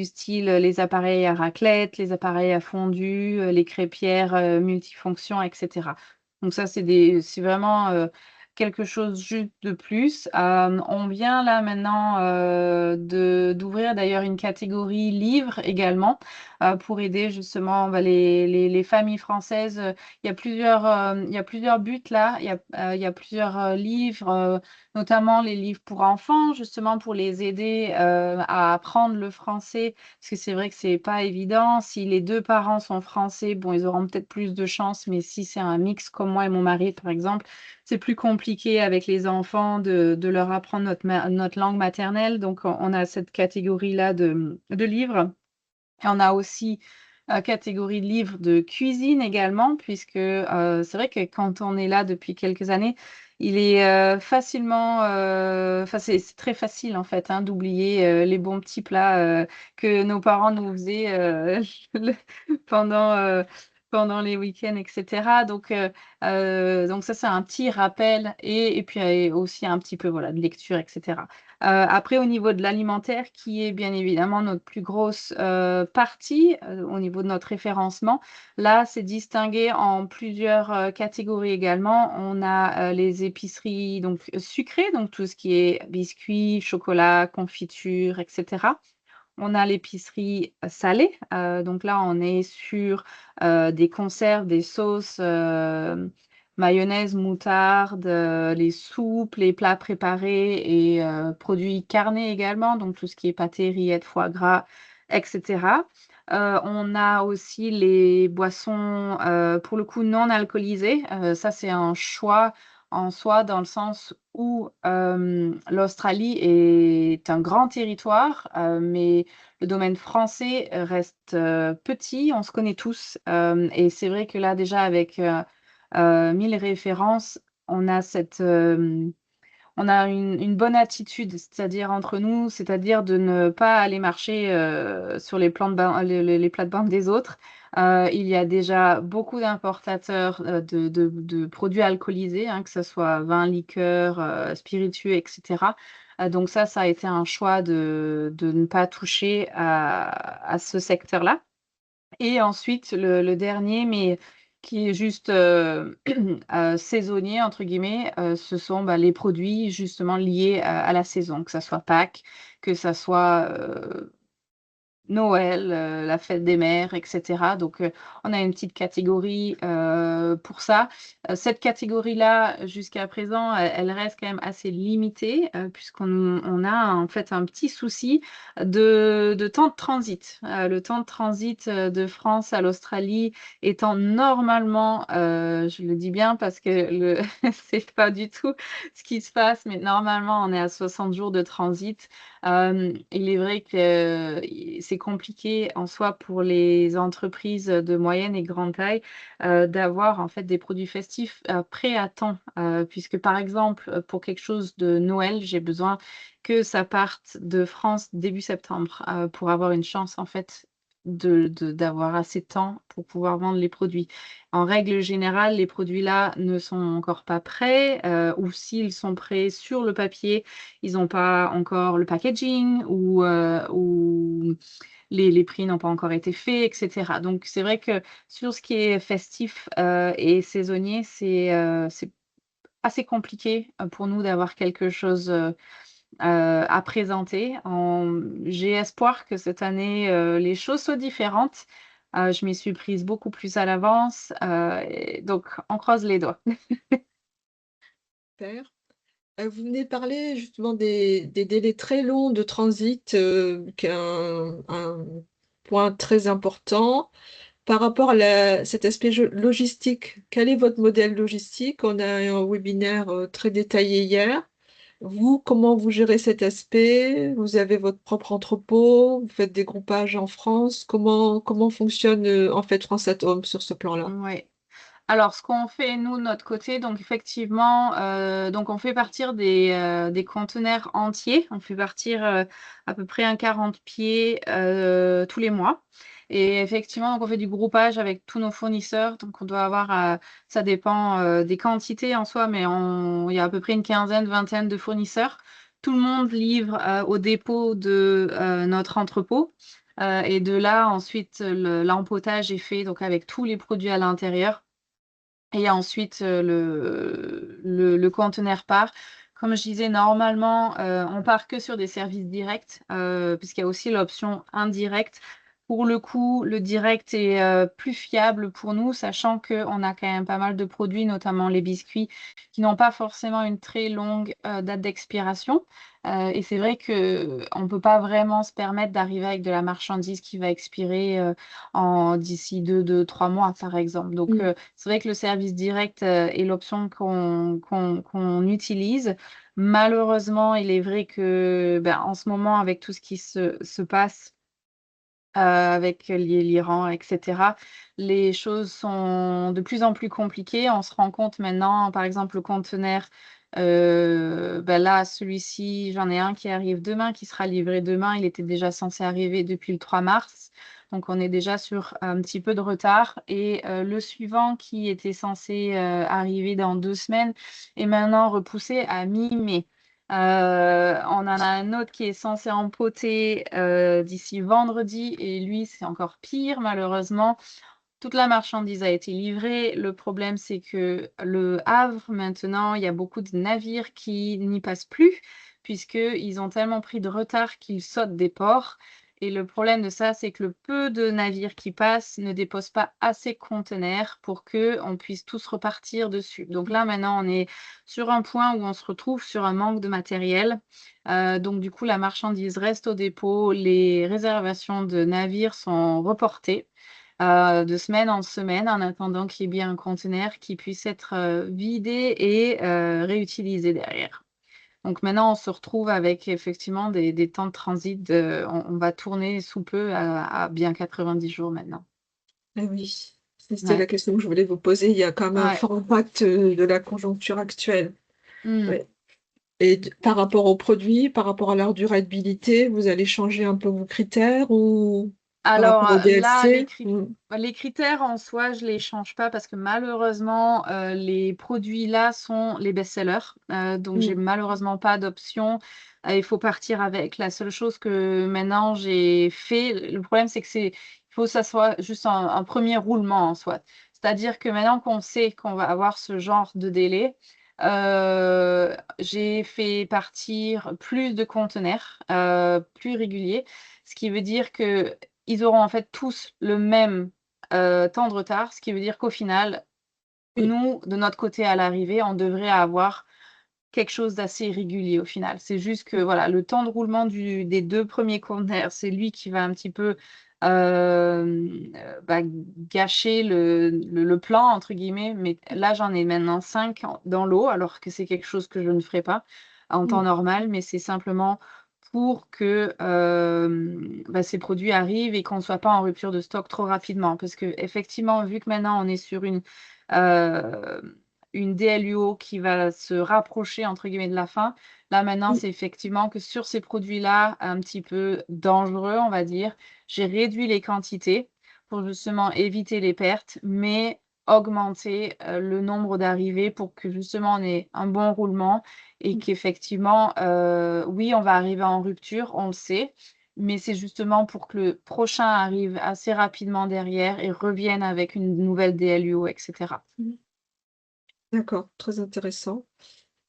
style les appareils à raclette, les appareils à fondu, les crêpières multifonctions, etc. Donc ça, c'est vraiment quelque chose juste de plus. On vient là maintenant d'ouvrir d'ailleurs une catégorie livres également pour aider justement les familles françaises. Il y a plusieurs buts là. Il y a plusieurs livres, notamment les livres pour enfants, justement pour les aider à apprendre le français, parce que c'est vrai que c'est pas évident. Si les deux parents sont français, bon, ils auront peut-être plus de chance, mais si c'est un mix comme moi et mon mari, par exemple, c'est plus compliqué avec les enfants de leur apprendre notre langue maternelle. Donc, on a cette catégorie-là de livres. Et on a aussi catégorie de livres de cuisine également, puisque c'est vrai que quand on est là depuis quelques années, il est facilement, enfin c'est très facile en fait hein, d'oublier les bons petits plats que nos parents nous faisaient pendant, pendant les week-ends, etc. Donc ça, c'est un petit rappel et puis aussi un petit peu voilà, de lecture, etc. Après, au niveau de l'alimentaire, qui est bien évidemment notre plus grosse partie au niveau de notre référencement, là, c'est distingué en plusieurs catégories également. On a les épiceries donc sucrées, donc tout ce qui est biscuits, chocolat, confiture, etc. On a l'épicerie salée, donc là, on est sur des conserves, des sauces, mayonnaise, moutarde, les soupes, les plats préparés et produits carnés également, donc tout ce qui est pâté, rillettes, foie gras, etc. On a aussi les boissons, pour le coup, non alcoolisées. Ça, c'est un choix en soi dans le sens où l'Australie est un grand territoire, mais le domaine français reste petit, on se connaît tous. Et c'est vrai que là, déjà, avec 1000 références, on a on a une bonne attitude, c'est-à-dire entre nous, c'est-à-dire de ne pas aller marcher sur les les plates-bandes des autres. Il y a déjà beaucoup d'importateurs de produits alcoolisés, hein, que ce soit vin, liqueur, spiritueux, etc. Donc ça a été un choix de ne pas toucher à ce secteur-là. Et ensuite, le dernier, mais qui est juste saisonnier, entre guillemets, ce sont les produits justement liés à la saison, que ça soit Pâques, que ça soit Noël, la fête des mères, etc. Donc, on a une petite catégorie pour ça. Cette catégorie-là, jusqu'à présent, elle reste quand même assez limitée, puisqu'on a en fait un petit souci de temps de transit. Le temps de transit de France à l'Australie étant normalement, je le dis bien parce que c'est pas du tout ce qui se passe, mais normalement, on est à 60 jours de transit. Il est vrai que c'est compliqué en soi pour les entreprises de moyenne et grande taille d'avoir en fait des produits festifs prêts à temps, puisque par exemple pour quelque chose de Noël, j'ai besoin que ça parte de France début septembre pour avoir une chance en fait d'avoir assez de temps pour pouvoir vendre les produits. En règle générale, les produits-là ne sont encore pas prêts ou s'ils sont prêts sur le papier, ils n'ont pas encore le packaging ou les prix n'ont pas encore été faits, etc. Donc, c'est vrai que sur ce qui est festif et saisonnier, c'est assez compliqué pour nous d'avoir quelque chose à présenter. J'ai espoir que cette année, les choses soient différentes. Je m'y suis prise beaucoup plus à l'avance. Donc, on croise les doigts. Super. Vous venez de parler justement des délais très longs de transit, qui est un point très important. Par rapport à cet aspect logistique, quel est votre modèle logistique? On a eu un webinaire très détaillé hier. Vous, comment vous gérez cet aspect? Vous avez votre propre entrepôt? Vous faites des groupages en France? Comment fonctionne en fait France Atome sur ce plan-là? Ouais. Alors, ce qu'on fait, nous, de notre côté, donc effectivement, donc on fait partir des conteneurs entiers. On fait partir à peu près un 40 pieds tous les mois. Et effectivement, donc on fait du groupage avec tous nos fournisseurs. Donc, on doit avoir, ça dépend des quantités en soi, mais il y a à peu près une quinzaine, vingtaine de fournisseurs. Tout le monde livre au dépôt de notre entrepôt. Et de là, ensuite, l'empotage est fait donc avec tous les produits à l'intérieur. Et ensuite, le conteneur part. Comme je disais, normalement, on part que sur des services directs, puisqu'il y a aussi l'option indirecte. Pour le coup, le direct est plus fiable pour nous, sachant qu'on a quand même pas mal de produits, notamment les biscuits, qui n'ont pas forcément une très longue date d'expiration. Et c'est vrai qu'on ne peut pas vraiment se permettre d'arriver avec de la marchandise qui va expirer d'ici 3 mois, par exemple. Donc, Mm. c'est vrai que le service direct est l'option qu'on utilise. Malheureusement, il est vrai que en ce moment, avec tout ce qui se passe avec l'Iran, etc., les choses sont de plus en plus compliquées. On se rend compte maintenant, par exemple, le conteneur, là, celui-ci, j'en ai un qui arrive demain, qui sera livré demain. Il était déjà censé arriver depuis le 3 mars. Donc, on est déjà sur un petit peu de retard. Et le suivant, qui était censé arriver dans 2 semaines, est maintenant repoussé à mi-mai. On en a un autre qui est censé empoter d'ici vendredi et lui, c'est encore pire, malheureusement. Toute la marchandise a été livrée. Le problème, c'est que le Havre, maintenant, il y a beaucoup de navires qui n'y passent plus, puisqu'ils ont tellement pris de retard qu'ils sautent des ports. Et le problème de ça, c'est que le peu de navires qui passent ne déposent pas assez de conteneurs pour qu'on puisse tous repartir dessus. Donc là, maintenant, on est sur un point où on se retrouve sur un manque de matériel. Donc, du coup, la marchandise reste au dépôt. Les réservations de navires sont reportées de semaine en semaine en attendant qu'il y ait bien un conteneur qui puisse être vidé et réutilisé derrière. Donc maintenant, on se retrouve avec effectivement des temps de transit. On va tourner sous peu à bien 90 jours maintenant. Ah oui, c'était la Ouais, question que je voulais vous poser. Il y a quand même un ouais. fort impact de la conjoncture actuelle. Hmm. Ouais. Et par rapport aux produits, par rapport à leur durabilité, vous allez changer un peu vos critères ou par Alors rapport au là, DLC? les critères en soi, je les change pas parce que malheureusement, les produits là sont les best-sellers. Donc j'ai malheureusement pas d'option. Il faut partir avec. La seule chose que maintenant j'ai fait, le problème c'est il faut que ça soit juste un premier roulement en soi. C'est-à-dire que maintenant qu'on sait qu'on va avoir ce genre de délai, j'ai fait partir plus de conteneurs, plus réguliers, ce qui veut dire que ils auront en fait tous le même temps de retard, ce qui veut dire qu'au final, Oui, nous, de notre côté à l'arrivée, on devrait avoir quelque chose d'assez régulier au final. C'est juste que voilà, le temps de roulement des 2 premiers conteneurs, c'est lui qui va un petit peu gâcher le plan, entre guillemets. Mais là, j'en ai maintenant 5 dans l'eau, alors que c'est quelque chose que je ne ferai pas en temps normal, mais c'est simplement pour que ces produits arrivent et qu'on ne soit pas en rupture de stock trop rapidement. Parce que effectivement, vu que maintenant on est sur une DLUO qui va se rapprocher entre guillemets de la fin. Là maintenant, c'est effectivement que sur ces produits-là, un petit peu dangereux, on va dire, j'ai réduit les quantités pour justement éviter les pertes, mais augmenter le nombre d'arrivées pour que justement on ait un bon roulement et qu'effectivement, oui, on va arriver en rupture, on le sait, mais c'est justement pour que le prochain arrive assez rapidement derrière et revienne avec une nouvelle DLUO, etc. d'accord, très intéressant.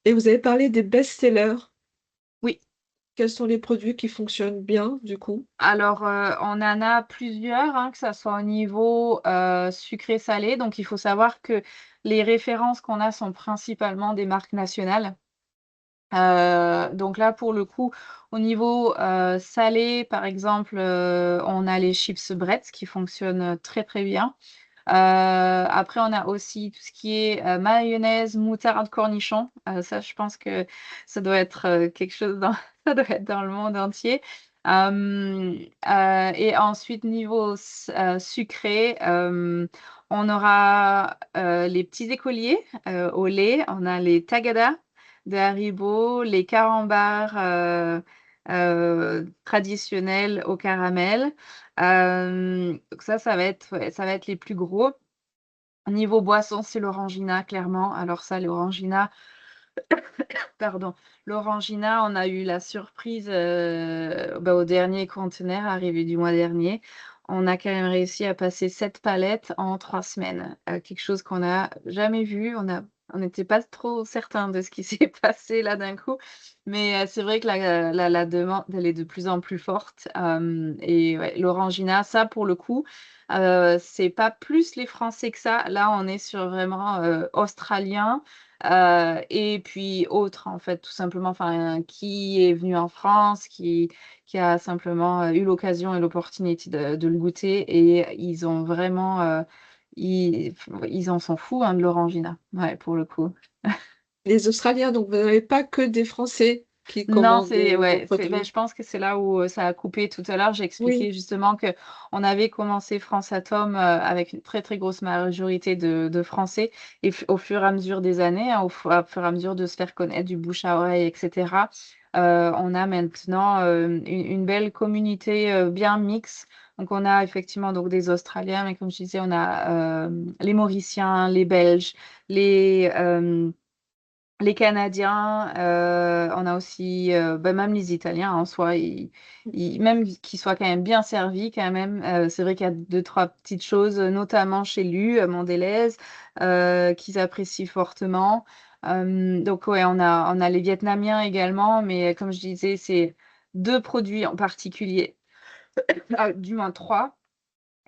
Et vous avez parlé des best-sellers. Oui. Quels sont les produits qui fonctionnent bien, du coup? Alors, on en a plusieurs, hein, que ça soit au niveau, sucré-salé. Donc il faut savoir que les références qu'on a sont principalement des marques nationales. Donc là, pour le coup, au niveau, salé, par exemple, on a les chips Bretz qui fonctionnent, très, très bien. Après, on a aussi tout ce qui est, mayonnaise, moutarde, cornichon. Ça, je pense que ça doit être, quelque chose dans ça doit être dans le monde entier. Et ensuite niveau sucré, on aura, les petits écoliers, au lait. On a les Tagada de Haribo, les carambars, traditionnels au caramel. Donc ça va être ouais, ça va être les plus gros. Niveau boisson, c'est l'Orangina clairement. Alors ça, l'Orangina, pardon, l'Orangina, on a eu la surprise, au dernier conteneur arrivé du mois dernier. On a quand même réussi à passer 7 palettes en 3 semaines, quelque chose qu'on n'a jamais vu. On n'était pas trop certains de ce qui s'est passé là d'un coup, mais c'est vrai que la demande, elle est de plus en plus forte, et ouais, l'Orangina, ça pour le coup, c'est pas plus les Français que ça. Là, on est sur vraiment, australien. Et puis autres, en fait, tout simplement, enfin, qui est venu en France, qui a simplement, eu l'occasion et l'opportunité de le goûter et ils ont vraiment, ils en sont fous, hein, de l'Orangina. Ouais, pour le coup. Les Australiens, donc vous n'avez pas que des Français qui Non, commandent, c'est vos ouais, produits? je pense que c'est là où, ça a coupé tout à l'heure. J'ai Oui, expliqué justement que on avait commencé Franciatom, avec une très, très grosse majorité de Français et au fur et à mesure des années, hein, au fur et à mesure de se faire connaître du bouche à oreille et cetera, on a maintenant, une belle communauté, bien mixte. Donc on a effectivement donc des Australiens, mais comme je disais, on a, les Mauriciens, les Belges, les, les Canadiens, on a aussi, même les Italiens en soi, même qu'ils soient quand même bien servis quand même, c'est vrai qu'il y a 2-3 petites choses, notamment chez Mondelez, qu'ils apprécient fortement. Donc ouais, on a les Vietnamiens également, mais comme je disais, c'est 2 produits en particulier, du moins 3.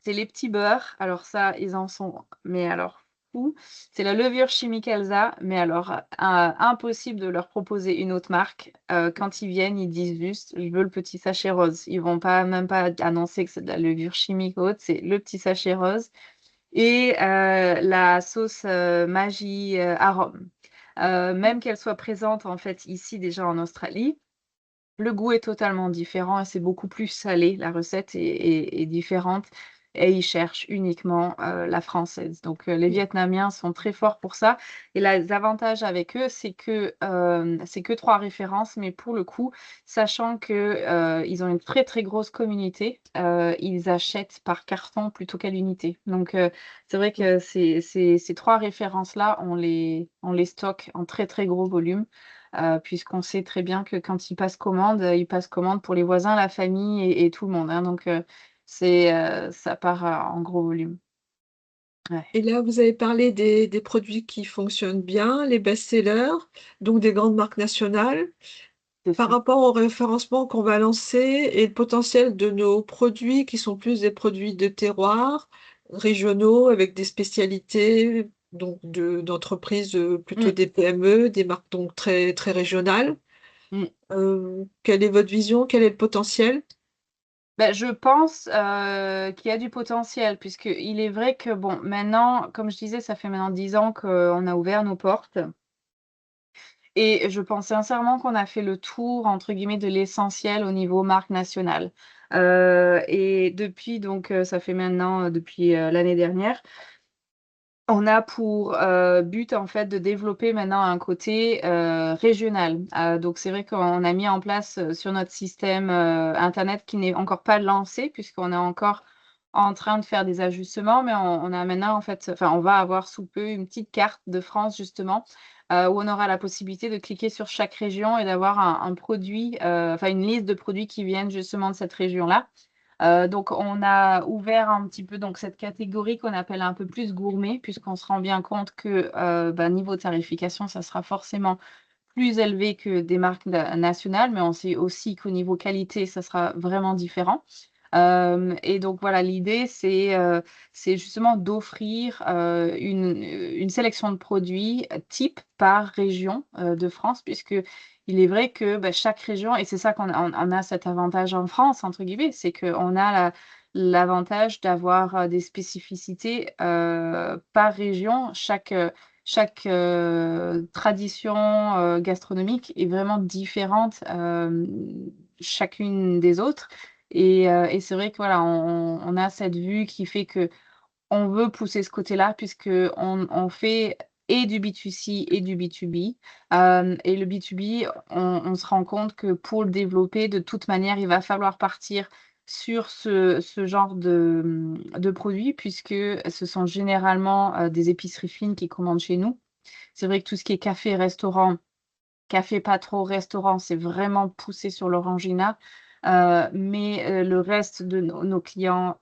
C'est les petits beurres. Alors ça, ils en sont mais alors fous. C'est la levure chimique Elsa, mais alors, impossible de leur proposer une autre marque. Quand ils viennent, ils disent juste: «Je veux le petit sachet rose». Ils vont pas même pas annoncer que c'est de la levure chimique ou autre, c'est le petit sachet rose et la sauce, Maggi, arôme. Même qu'elle soit présente en fait ici déjà en Australie, le goût est totalement différent et c'est beaucoup plus salé. La recette est différente et ils cherchent uniquement la française. Donc, les Vietnamiens sont très forts pour ça. Et l'avantage avec eux, c'est que 3 références, mais pour le coup, sachant que ils ont une très, très grosse communauté, ils achètent par carton plutôt qu'à l'unité. Donc, c'est vrai que ces 3 références-là, on les stocke en très, très gros volume, puisqu'on sait très bien que quand ils passent commande pour les voisins, la famille et tout le monde, hein. Donc, ça part, en gros volume. Ouais, Et là, vous avez parlé des produits qui fonctionnent bien, les best-sellers, donc des grandes marques nationales. c'est Par ça. rapport au référencement qu'on va lancer et le potentiel de nos produits qui sont plus des produits de terroir, régionaux, avec des spécialités, donc d'entreprises plutôt Mmh, des PME, des marques donc très, très régionales. mmh. Quelle est votre vision? Quel est le potentiel? Bah, je pense, qu'il y a du potentiel puisqu'il est vrai que bon, maintenant, comme je disais, ça fait maintenant 10 ans qu'on a ouvert nos portes et je pense sincèrement qu'on a fait le tour, entre guillemets, «de l'essentiel» au niveau marque nationale. Et depuis donc, ça fait maintenant, depuis, l'année dernière, on a pour, but, en fait, de développer maintenant un côté, régional. Donc c'est vrai qu'on a mis en place, sur notre système, internet qui n'est encore pas lancé puisqu'on est encore en train de faire des ajustements, mais on a maintenant, en fait, enfin, on va avoir sous peu une petite carte de France justement, où on aura la possibilité de cliquer sur chaque région et d'avoir un produit, enfin une liste de produits qui viennent justement de cette région-là. Donc on a ouvert un petit peu donc cette catégorie qu'on appelle un peu plus gourmet, puisqu'on se rend bien compte que, bah, niveau tarification, ça sera forcément plus élevé que des marques nationales, mais on sait aussi qu'au niveau qualité, ça sera vraiment différent. Et donc voilà, l'idée, c'est justement d'offrir, une sélection de produits, type par région, de France, puisque il est vrai que, bah, chaque région et c'est ça qu'on a cet «avantage en France» entre guillemets, c'est qu'on a l'avantage d'avoir, des spécificités, par région. Chaque tradition, gastronomique est vraiment différente, chacune des autres et c'est vrai que voilà, on a cette vue qui fait qu'on veut pousser ce côté-là puisqu'on fait et du B2C et du B2B. Et le B2B, on se rend compte que pour le développer, de toute manière, il va falloir partir sur ce genre de produits puisque ce sont généralement, des épiceries fines qui commandent chez nous. C'est vrai que tout ce qui est café, restaurant, café pas trop, restaurant, c'est vraiment poussé sur l'orangina, mais le reste de nos clients,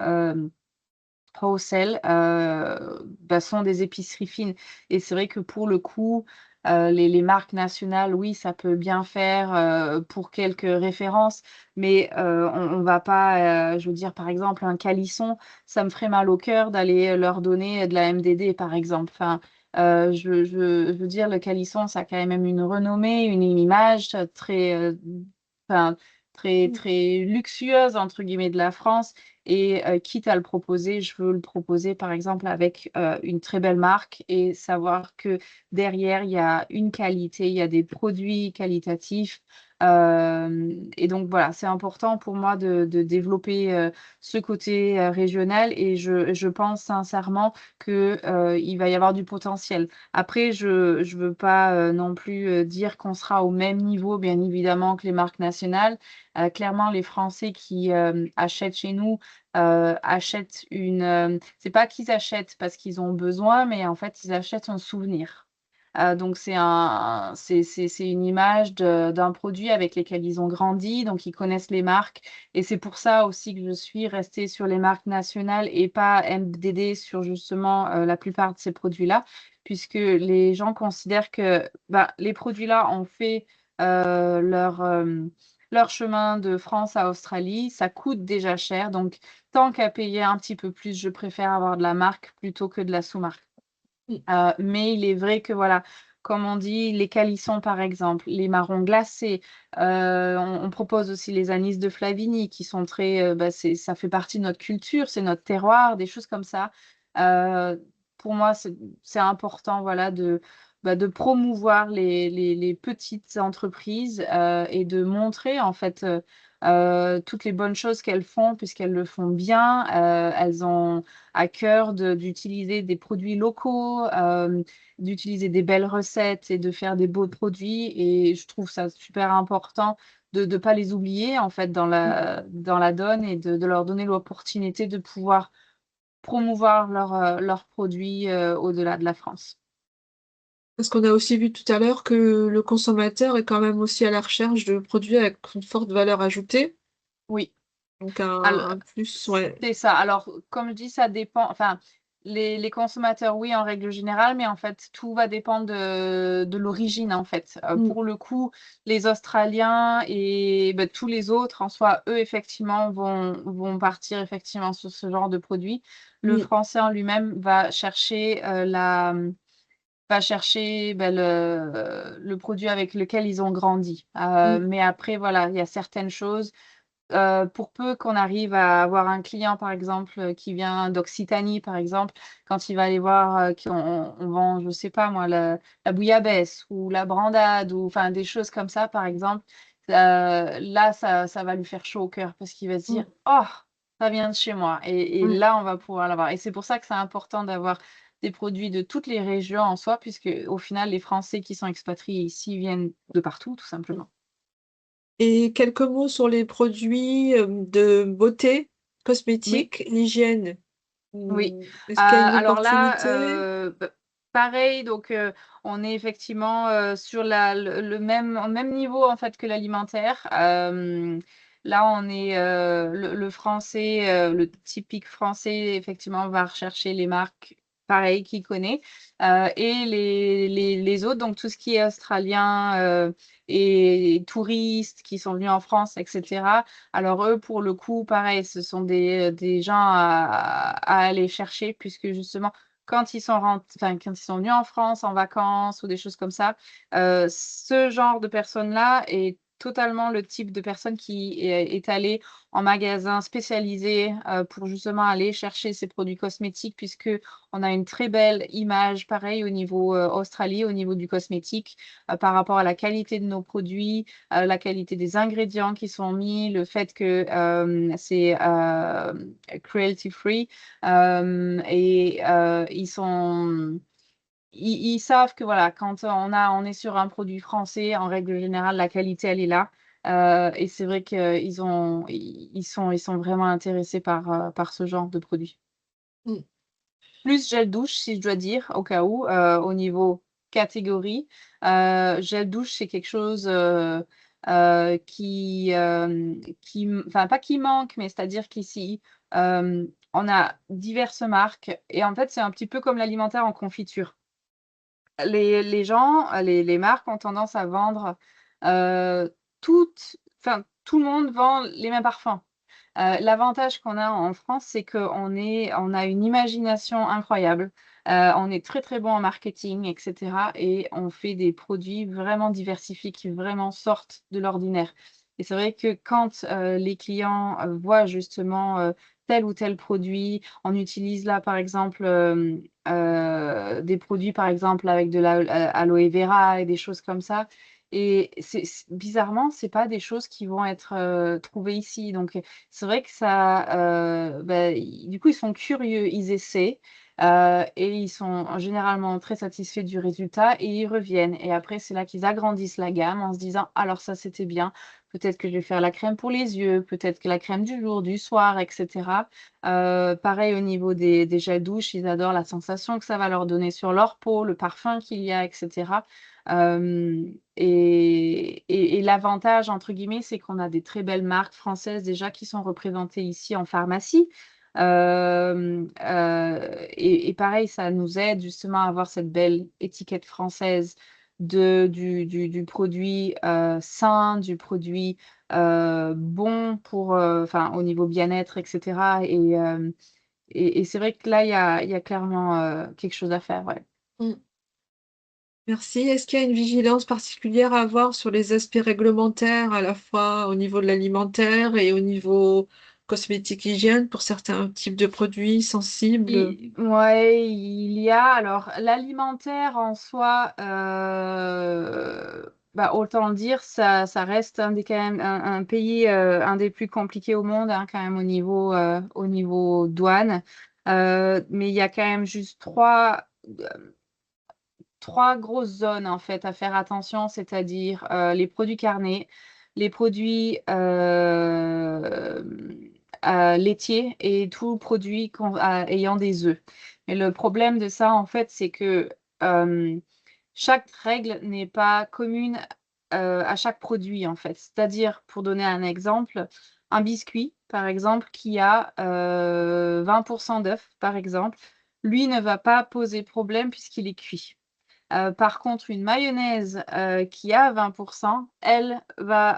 wholesale, bah, sont des épiceries fines et c'est vrai que pour le coup, les marques nationales, oui, ça peut bien faire, pour quelques références, mais on va pas, je veux dire, par exemple, un calisson, ça me ferait mal au cœur d'aller leur donner de la MDD, par exemple. Enfin, je veux dire, le calisson, ça a quand même une renommée, une image très, enfin, très, très «luxueuse» entre guillemets de la France et quitte à le proposer, je veux le proposer par exemple avec, une très belle marque et savoir que derrière, il y a une qualité, il y a des produits qualitatifs. Et donc voilà, c'est important pour moi de développer, ce côté, régional et je pense sincèrement que, il va y avoir du potentiel. Après je veux pas, non plus, dire qu'on sera au même niveau bien évidemment que les marques nationales. Clairement les Français qui, achètent chez nous, achètent c'est pas qu'ils achètent parce qu'ils ont besoin, mais en fait, ils achètent un souvenir. Donc c'est une image d'un produit avec lesquels ils ont grandi, donc ils connaissent les marques et c'est pour ça aussi que je suis restée sur les marques nationales et pas MDD sur justement, la plupart de ces produits-là, puisque les gens considèrent que, bah, les produits-là ont fait, leur chemin de France à Australie, ça coûte déjà cher, donc tant qu'à payer un petit peu plus, je préfère avoir de la marque plutôt que de la sous-marque. Mmh. Mais il est vrai que voilà, comme on dit, les calissons par exemple, les marrons glacés, on propose aussi les anis de Flavigny qui sont très, bah, ça fait partie de notre culture, c'est notre terroir, des choses comme ça. Pour moi, c'est important, voilà, bah, de promouvoir les petites entreprises, et de montrer en fait, toutes les bonnes choses qu'elles font, puisqu'elles le font bien. Elles ont à cœur d'utiliser des produits locaux, d'utiliser des belles recettes et de faire des beaux produits. Et je trouve ça super important de ne pas les oublier en fait dans la donne et de leur donner l'opportunité de pouvoir promouvoir leurs produits au-delà de la France. Parce qu'on a aussi vu tout à l'heure que le consommateur est quand même aussi à la recherche de produits avec une forte valeur ajoutée, Oui. donc Alors, un plus, ouais. c'est ça. Alors, comme je dis, ça dépend. Enfin, les consommateurs, oui, en règle générale, mais en fait, tout va dépendre de l'origine, en fait. Mm, Pour le coup, les Australiens et ben, tous les autres, en soi, eux, effectivement, vont partir effectivement sur ce genre de produit. Le mm, Français en lui-même va chercher ben, le produit avec lequel ils ont grandi. mm. Mais après, voilà, il y a certaines choses. Pour peu qu'on arrive à avoir un client, par exemple, qui vient d'Occitanie, par exemple, quand il va aller voir qu'on vend, je sais pas moi, la bouillabaisse ou la brandade ou enfin des choses comme ça, par exemple, là, ça va lui faire chaud au cœur parce qu'il va se dire, Mm, oh, ça vient de chez moi. Et ouais. là, on va pouvoir l'avoir. Et c'est pour ça que c'est important d'avoir des produits de toutes les régions en soi, puisque au final, les Français qui sont expatriés ici viennent de partout, tout simplement. Et quelques mots sur les produits de beauté, Oui. cosmétiques, l'hygiène. Oui, Est-ce qu'il y a une alors là, opportunité? pareil, donc on est effectivement sur le même niveau en fait que l'alimentaire. Là, on est le français, le typique français, effectivement, va rechercher les marques pareil qu'il connaît. Et les autres, donc tout ce qui est australien et touristes qui sont venus en France, etc. Alors eux, pour le coup, pareil, ce sont des gens à aller chercher puisque justement, quand ils sont venus en France en vacances ou des choses comme ça, ce genre de personnes-là est totalement le type de personne qui est allé en magasin spécialisé pour justement aller chercher ces produits cosmétiques puisque on a une très belle image, pareil, au niveau Australie, au niveau du cosmétique, par rapport à la qualité de nos produits, la qualité des ingrédients qui sont mis, le fait que c'est cruelty free et ils savent que voilà, quand on est sur un produit français, en règle générale, la qualité elle est là. Et c'est vrai ils sont vraiment intéressés par ce genre de produit. Mm. Plus gel douche, si je dois dire, au cas où, au niveau catégorie. Gel douche, c'est quelque chose enfin pas qui manque, mais c'est-à-dire qu'ici, on a diverses marques et en fait, c'est un petit peu comme l'alimentaire en confiture. Les gens, les marques ont tendance à vendre tout le monde vend les mêmes parfums. L'avantage qu'on a en France, c'est on a une imagination incroyable. On est très très bon en marketing, etc. Et on fait des produits vraiment diversifiés qui vraiment sortent de l'ordinaire. Et c'est vrai que quand les clients voient justement tel ou tel produit, on utilise là par exemple des produits par exemple avec de l'aloe vera et des choses comme ça. Et bizarrement, c'est pas des choses qui vont être trouvées ici. Donc c'est vrai que du coup, ils sont curieux, ils essaient et ils sont généralement très satisfaits du résultat et ils reviennent. Et après, c'est là qu'ils agrandissent la gamme en se disant, alors ça, c'était bien. Peut-être que je vais faire la crème pour les yeux, peut-être que la crème du jour, du soir, etc. Pareil au niveau des gels douche, ils adorent la sensation que ça va leur donner sur leur peau, le parfum qu'il y a, etc. Et l'avantage, entre guillemets, c'est qu'on a des très belles marques françaises déjà qui sont représentées ici en pharmacie. Et pareil, ça nous aide justement à avoir cette belle étiquette française du produit sain, du produit bon pour, enfin, au niveau bien-être, etc. Et c'est vrai que là, il y a clairement quelque chose à faire. Ouais. Mm. Merci. Est-ce qu'il y a une vigilance particulière à avoir sur les aspects réglementaires, à la fois au niveau de l'alimentaire et au niveau cosmétique hygiène pour certains types de produits sensibles? Ouais, il y a alors l'alimentaire en soi, bah, autant le dire, ça reste quand même un pays, un des plus compliqués au monde, hein, quand même au niveau douane. Mais il y a quand même juste trois grosses zones en fait à faire attention, c'est-à-dire les produits carnés, les produits laitiers et tout produit ayant des œufs. Mais le problème de ça, en fait, c'est que euh, chaque règle n'est pas commune à chaque produit, en fait. C'est-à-dire, pour donner un exemple, un biscuit, par exemple, qui a 20% d'œufs, par exemple, lui ne va pas poser problème puisqu'il est cuit. Par contre, une mayonnaise qui a 20%, elle va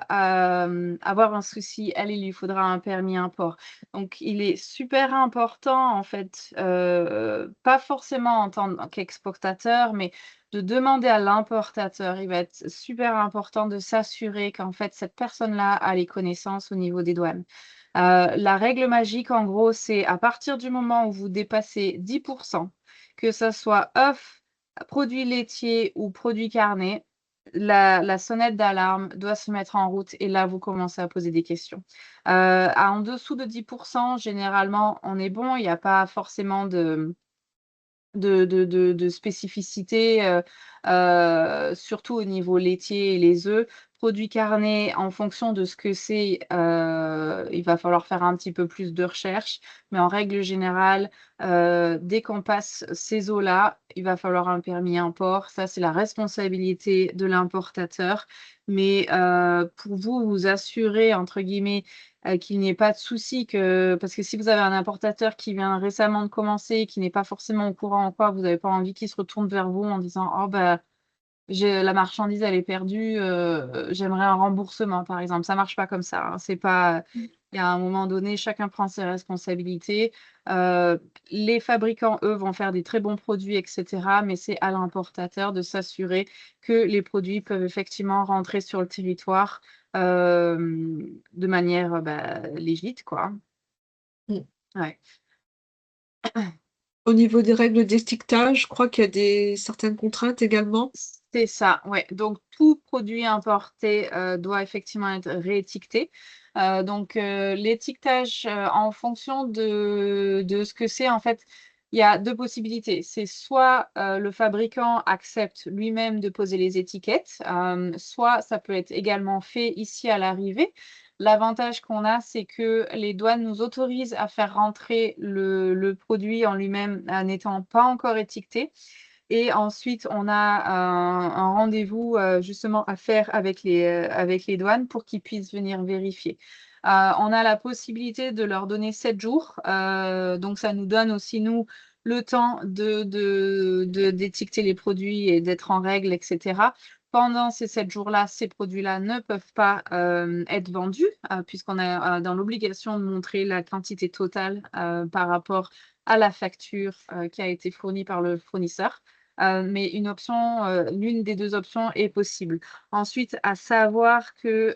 avoir un souci. Elle, il lui faudra un permis import. Donc, il est super important, en fait, pas forcément en tant qu'exportateur, mais de demander à l'importateur. Il va être super important de s'assurer qu'en fait, cette personne-là a les connaissances au niveau des douanes. La règle magique, en gros, c'est à partir du moment où vous dépassez 10%, que ce soit œufs, produits laitiers ou produits carnés, la sonnette d'alarme doit se mettre en route et là, vous commencez à poser des questions. En dessous de 10%, généralement, on est bon. Il n'y a pas forcément de spécificité, surtout au niveau laitier et les œufs. Produits carnés, en fonction de ce que c'est, il va falloir faire un petit peu plus de recherche. Mais en règle générale, dès qu'on passe ces eaux-là, il va falloir un permis import. Ça, c'est la responsabilité de l'importateur. Mais pour vous assurer, entre guillemets, qu'il n'y ait pas de souci, parce que si vous avez un importateur qui vient récemment de commencer, qui n'est pas forcément au courant en quoi, vous n'avez pas envie qu'il se retourne vers vous en disant oh bah la marchandise elle est perdue, j'aimerais un remboursement par exemple. Ça marche pas comme ça, hein. C'est pas, il y a un moment donné, chacun prend ses responsabilités. Euh, les fabricants, eux, vont faire des très bons produits, etc. Mais c'est à l'importateur de s'assurer que les produits peuvent effectivement rentrer sur le territoire de manière légite, quoi. Mm. Ouais. Au niveau des règles d'étiquetage, je crois qu'il y a certaines contraintes également. C'est ça, ouais. Donc, tout produit importé doit effectivement être réétiqueté. L'étiquetage, en fonction de ce que c'est, en fait, il y a deux possibilités. C'est soit le fabricant accepte lui-même de poser les étiquettes, soit ça peut être également fait ici à l'arrivée. L'avantage qu'on a, c'est que les douanes nous autorisent à faire rentrer le produit en lui-même n'étant pas encore étiqueté. Et ensuite, on a un rendez-vous justement à faire avec les douanes pour qu'ils puissent venir vérifier. On a la possibilité de leur donner 7 jours. Donc, ça nous donne aussi, nous, le temps d'étiqueter les produits et d'être en règle, etc. Pendant ces 7 jours-là, ces produits-là ne peuvent pas être vendus puisqu'on est dans l'obligation de montrer la quantité totale par rapport à la facture qui a été fournie par le fournisseur. Mais l'une des deux options est possible. Ensuite, à savoir que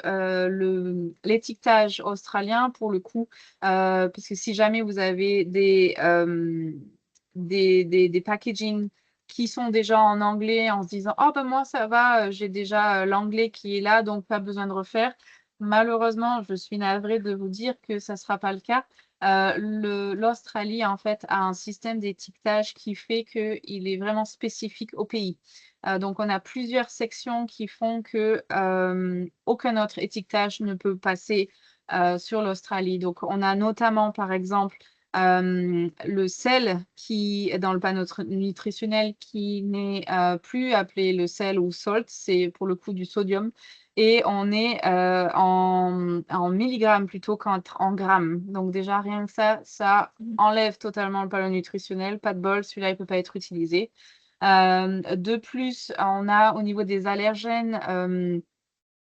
l'étiquetage australien, pour le coup, parce que si jamais vous avez des packaging qui sont déjà en anglais en se disant oh ben moi ça va, j'ai déjà l'anglais qui est là, donc pas besoin de refaire. Malheureusement, je suis navrée de vous dire que ça ne sera pas le cas. L'Australie, en fait, a un système d'étiquetage qui fait qu'il est vraiment spécifique au pays. Donc, on a plusieurs sections qui font que aucun autre étiquetage ne peut passer sur l'Australie. Donc, on a notamment, par exemple, le sel qui est dans le panneau nutritionnel qui n'est plus appelé le sel ou salt, c'est pour le coup du sodium. Et on est en milligrammes plutôt qu'en grammes. Donc déjà, rien que ça enlève totalement le panneau nutritionnel. Pas de bol, celui-là, il ne peut pas être utilisé. De plus, on a au niveau des allergènes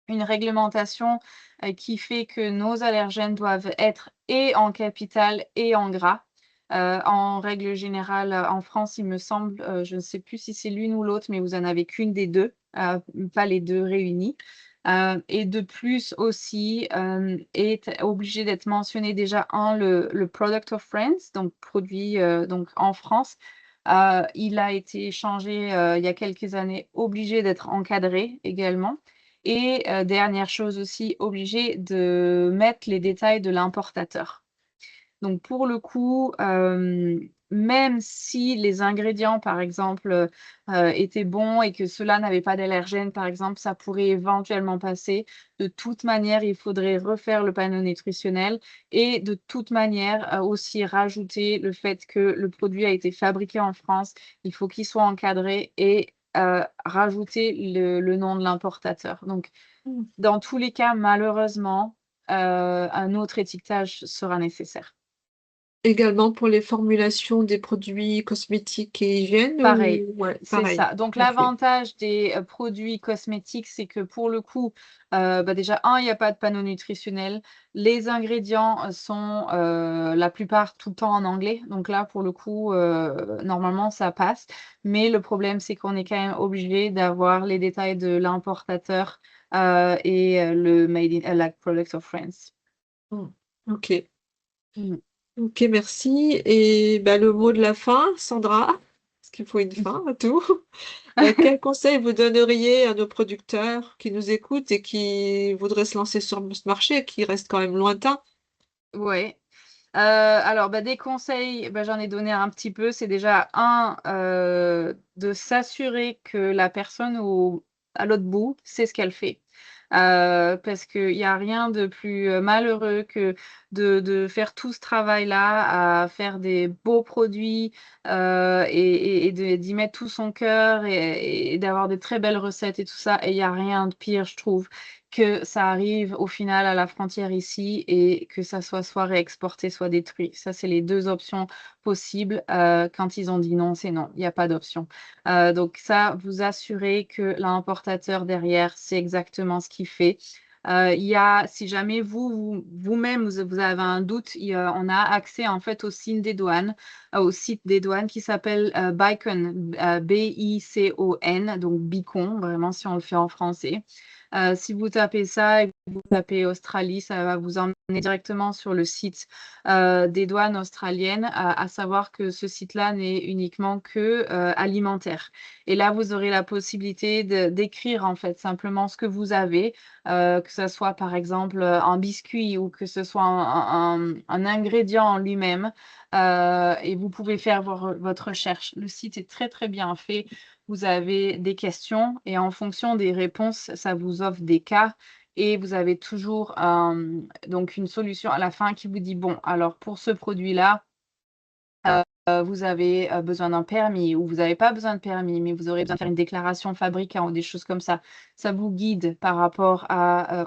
une réglementation qui fait que nos allergènes doivent être et en capital et en gras. En règle générale, en France, il me semble, je ne sais plus si c'est l'une ou l'autre, mais vous en avez qu'une des deux, pas les deux réunis. Et de plus aussi, est obligé d'être mentionné déjà le Product of France, donc produit donc en France. Il a été changé il y a quelques années, obligé d'être encadré également. Et dernière chose aussi, obligé de mettre les détails de l'importateur. Donc pour le coup, même si les ingrédients, par exemple, étaient bons et que cela n'avait pas d'allergènes, par exemple, ça pourrait éventuellement passer. De toute manière, il faudrait refaire le panneau nutritionnel et de toute manière, aussi rajouter le fait que le produit a été fabriqué en France. Il faut qu'il soit encadré et rajouter le nom de l'importateur. Donc Mm. dans tous les cas, malheureusement, un autre étiquetage sera nécessaire. Également pour les formulations des produits cosmétiques et hygiène Pareil, ou ouais, c'est pareil. ça. Donc Ok. l'avantage des produits cosmétiques, c'est que pour le coup, déjà, il n'y a pas de panneau nutritionnel. Les ingrédients sont la plupart tout le temps en anglais. Donc là, pour le coup, normalement, ça passe. Mais le problème, c'est qu'on est quand même obligé d'avoir les détails de l'importateur et le Made in like Products of France. Mm. Ok. Mm. Ok, merci. Et bah, le mot de la fin, Sandra, parce qu'il faut une fin à tout. Quel conseil vous donneriez à nos producteurs qui nous écoutent et qui voudraient se lancer sur ce marché qui reste quand même lointain? Ouais. Alors, des conseils, j'en ai donné un petit peu. C'est déjà de s'assurer que la personne à l'autre bout sait ce qu'elle fait. Parce qu'il y a rien de plus malheureux que de faire tout ce travail-là, à faire des beaux produits et d'y mettre tout son cœur et d'avoir des très belles recettes et tout ça. Et il n'y a rien de pire, je trouve, que ça arrive au final à la frontière ici et que ça soit réexporté, soit détruit. Ça, c'est les 2 options possibles. Quand ils ont dit non, c'est non, il y a pas d'option. Donc ça, vous assurez que l'importateur derrière sait exactement ce qu'il fait. Il y a si jamais vous-même, vous avez un doute, on a accès en fait au site des douanes qui s'appelle, Bicon, Bicon, donc Bicon, vraiment si on le fait en français. Si vous tapez ça et que vous tapez Australie, ça va vous emmener directement sur le site des douanes australiennes, à savoir que ce site-là n'est uniquement que alimentaire. Et là, vous aurez la possibilité d'écrire en fait simplement ce que vous avez, que ce soit par exemple un biscuit ou que ce soit un ingrédient en lui-même, et vous pouvez faire votre recherche. Le site est très très bien fait. Vous avez des questions et en fonction des réponses, ça vous offre des cas et vous avez toujours donc une solution à la fin qui vous dit, bon, alors pour ce produit-là, vous avez besoin d'un permis ou vous n'avez pas besoin de permis, mais vous aurez besoin de faire une déclaration fabricant ou des choses comme ça. Ça vous guide par rapport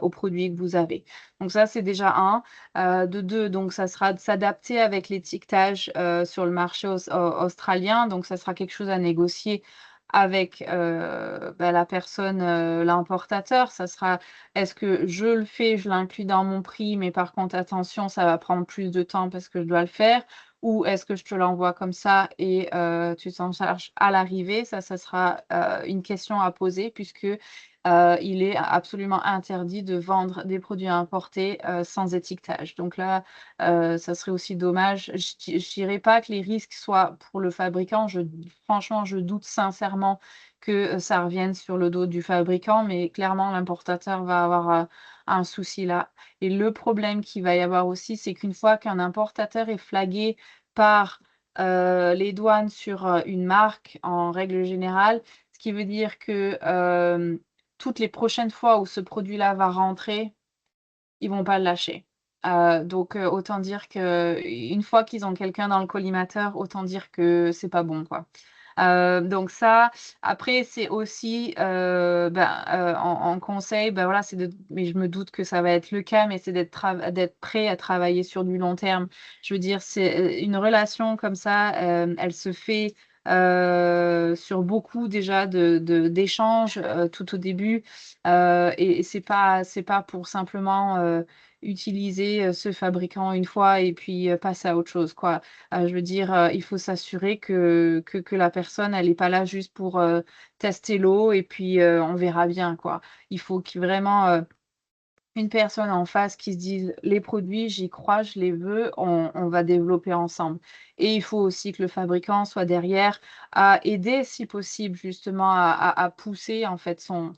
aux produits que vous avez. Donc ça, c'est déjà un. De deux, donc ça sera de s'adapter avec l'étiquetage sur le marché australien. Donc ça sera quelque chose à négocier avec la personne, l'importateur. Ça sera, est-ce que je le fais, je l'inclus dans mon prix, mais par contre, attention, ça va prendre plus de temps parce que je dois le faire. Ou est-ce que je te l'envoie comme ça et tu t'en charges à l'arrivée? Ça sera une question à poser puisque il est absolument interdit de vendre des produits importés sans étiquetage. Donc là, ça serait aussi dommage. Je dirais pas que les risques soient pour le fabricant. Franchement, je doute sincèrement que ça revienne sur le dos du fabricant, mais clairement, l'importateur va avoir un souci là. Et le problème qu'il va y avoir aussi, c'est qu'une fois qu'un importateur est flagué par les douanes sur une marque en règle générale, ce qui veut dire que toutes les prochaines fois où ce produit-là va rentrer, ils vont pas le lâcher. Donc autant dire qu'une fois qu'ils ont quelqu'un dans le collimateur, autant dire que c'est pas bon, quoi. Donc ça, après c'est aussi, en conseil, voilà, mais je me doute que ça va être le cas, mais c'est d'être prêt à travailler sur du long terme. Je veux dire, c'est, une relation comme ça, elle se fait, sur beaucoup déjà d'échanges, tout au début, et c'est pas pour simplement, utiliser, ce fabricant une fois et puis, passer à autre chose, quoi. Je veux dire, il faut s'assurer que la personne, elle est pas là juste pour, tester l'eau et puis, on verra bien, quoi. Il faut vraiment, une personne en face qui se dise les produits, j'y crois, je les veux, on va développer ensemble. Et il faut aussi que le fabricant soit derrière à aider, si possible, justement à pousser en fait son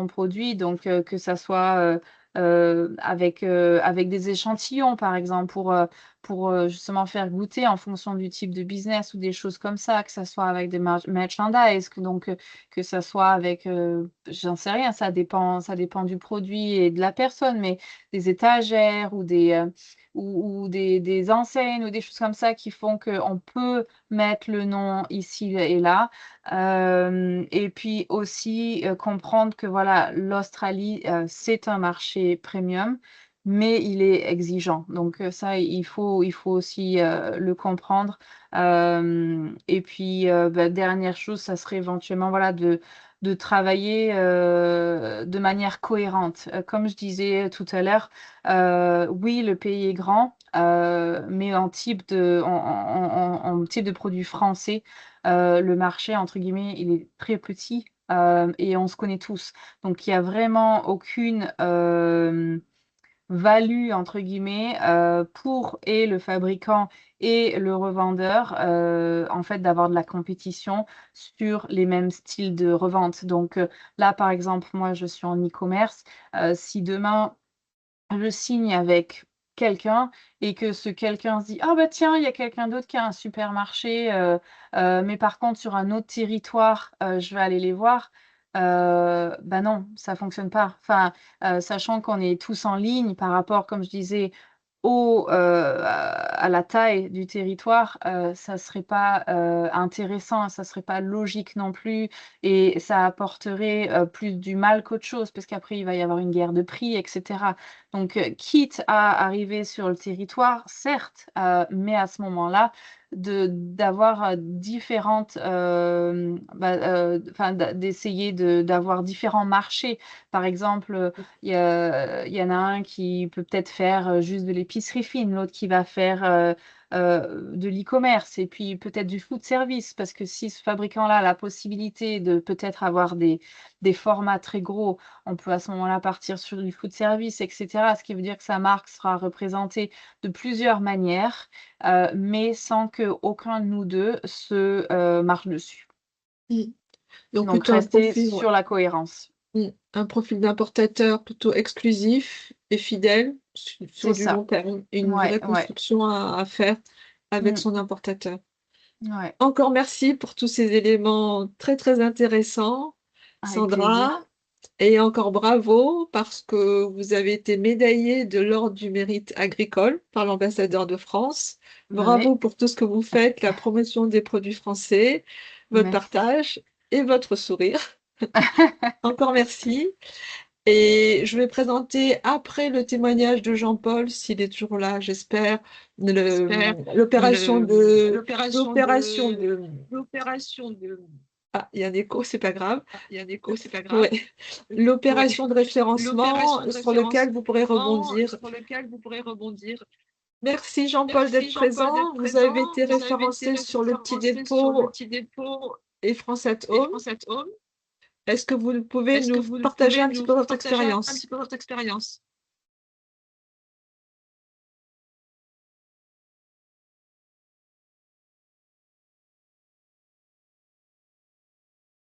produit. Donc que ça soit avec des échantillons, par exemple, pour justement faire goûter en fonction du type de business ou des choses comme ça, que ça soit avec des merchandise, que ça soit avec, j'en sais rien, ça dépend du produit et de la personne, mais des étagères ou des enseignes ou des choses comme ça qui font qu'on peut mettre le nom ici et là. Et puis aussi comprendre que voilà, l'Australie, c'est un marché premium, mais il est exigeant. Donc ça, il faut aussi le comprendre. Et puis, dernière chose, ça serait éventuellement voilà, de travailler de manière cohérente. Comme je disais tout à l'heure, oui, le pays est grand, mais en type de produit français, le marché, entre guillemets, il est très petit et on se connaît tous. Donc, il n'y a vraiment aucune value, entre guillemets, pour et le fabricant et le revendeur, en fait, d'avoir de la compétition sur les mêmes styles de revente. Donc, là, par exemple, moi, je suis en e-commerce. Si demain, je signe avec quelqu'un et que ce quelqu'un se dit ah bah tiens il y a quelqu'un d'autre qui a un supermarché mais par contre sur un autre territoire je vais aller les voir bah non ça fonctionne pas enfin sachant qu'on est tous en ligne par rapport comme je disais à la taille du territoire, ça serait pas intéressant, ça serait pas logique non plus, et ça apporterait plus du mal qu'autre chose, parce qu'après il va y avoir une guerre de prix, etc. Donc, quitte à arriver sur le territoire, certes, mais à ce moment-là, d'avoir différentes, d'essayer d'avoir différents marchés. Par exemple, il y en a un qui peut peut-être faire juste de l'épicerie fine, l'autre qui va faire de l'e-commerce et puis peut-être du food service, parce que si ce fabricant-là a la possibilité de peut-être avoir des formats très gros, on peut à ce moment-là partir sur du food service, etc. Ce qui veut dire que sa marque sera représentée de plusieurs manières, mais sans qu'aucun de nous deux se marche dessus. Mm. Donc, Donc, plutôt rester sur la cohérence. un profil d'importateur plutôt exclusif et fidèle sur C'est du ça. long terme. Une Ouais, vraie construction à faire avec Mm. son importateur. Ouais, Encore merci pour tous ces éléments très, très intéressants, avec plaisir. Sandra. Et encore bravo parce que vous avez été médaillée de l'Ordre du mérite agricole par l'ambassadeur de France. Bravo Ouais, pour tout ce que vous faites, la promotion des produits français, votre merci. partage et votre sourire. Encore merci. Et je vais présenter après le témoignage de Jean-Paul, s'il est toujours là, j'espère, l'opération de. Ah, il y a un écho, c'est pas grave. Ouais. L'opération de référencement sur lequel vous pourrez rebondir. Merci Jean-Paul d'être présent. Vous avez été référencé sur le petit dépôt et France at Home. Est-ce que vous pouvez nous partager un petit peu votre expérience?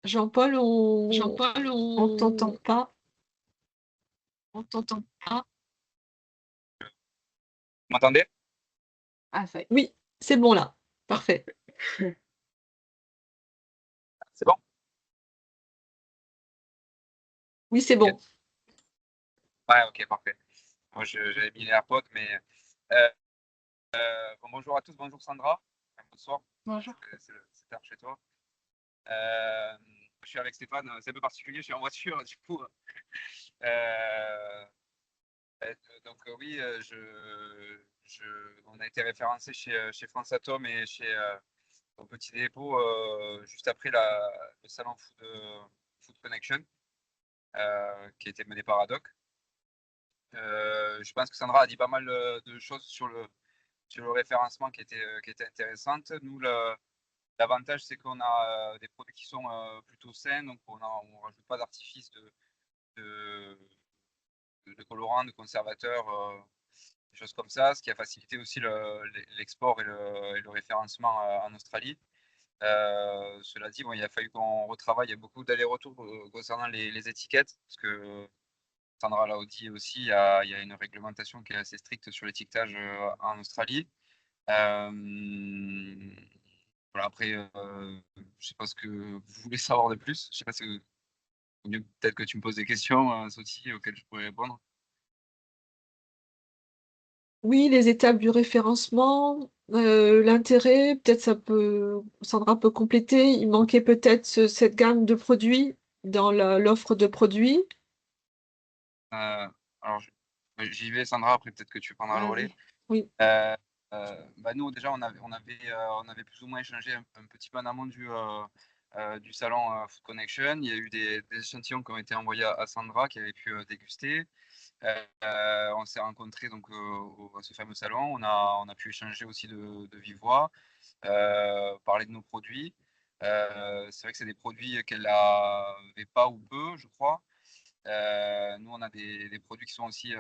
Jean-Paul, on t'entend pas. Vous m'entendez? Ah, ça y est. Oui, c'est bon là. Parfait. C'est bon? Oui, c'est bon. Ouais, ok, parfait. Moi, j'avais mis les AirPods, mais euh, bon, bonjour à tous, bonjour Sandra. Bonsoir, Bonjour. c'est tard chez toi. Euh, je suis avec Stéphane, c'est un peu particulier, je suis en voiture, du coup. Euh, donc oui, on a été référencé chez France Atom et chez au Petit Dépôt juste après le salon Food Connection qui a été mené par Adoc. Je pense que Sandra a dit pas mal de choses sur le référencement qui était intéressante. Nous, l'avantage, c'est qu'on a des produits qui sont plutôt sains, donc on ne rajoute pas d'artifice de de colorants, de conservateurs, des choses comme ça, ce qui a facilité aussi l'export et le référencement en Australie. Cela dit, bon, il a fallu qu'on retravaille. Il y a beaucoup d'allers-retours concernant les étiquettes, parce que Sandra l'a dit aussi, il y a une réglementation qui est assez stricte sur l'étiquetage en Australie. Voilà, après, je sais pas ce que vous voulez savoir de plus. Je sais pas si peut-être que tu me poses des questions, Soti, auxquelles je pourrais répondre. Oui, les étapes du référencement, l'intérêt, peut-être Sandra peut compléter. Il manquait peut-être cette gamme de produits dans l'offre de produits. Alors, j'y vais, Sandra, après peut-être que tu prendras le relais. Vas-y. Oui. Nous, déjà, on avait plus ou moins échangé un petit peu en amont du salon Food Connection. Il y a eu des échantillons qui ont été envoyés à Sandra, qui avait pu déguster. On s'est rencontrés donc, à ce fameux salon. On a pu échanger aussi de vive voix, parler de nos produits. C'est vrai que c'est des produits qu'elle n'avait pas ou peu, je crois. Nous, on a des produits qui sont aussi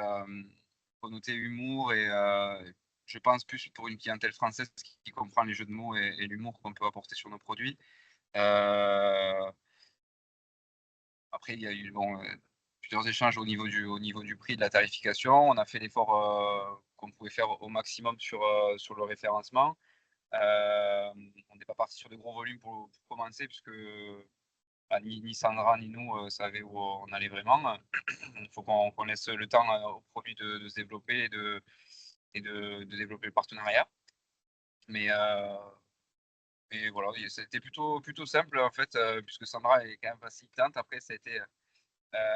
connotés humour et je pense plus pour une clientèle française qui comprend les jeux de mots et l'humour qu'on peut apporter sur nos produits. Après, il y a eu plusieurs échanges au niveau du prix, de la tarification. On a fait l'effort qu'on pouvait faire au maximum sur le référencement. On n'est pas parti sur de gros volumes pour commencer, puisque ni Sandra ni nous savaient où on allait vraiment. Il faut qu'on laisse le temps au produit de se développer et de développer le partenariat. Mais voilà, c'était plutôt simple en fait, puisque Sandra est quand même facilitante. Après, ça a été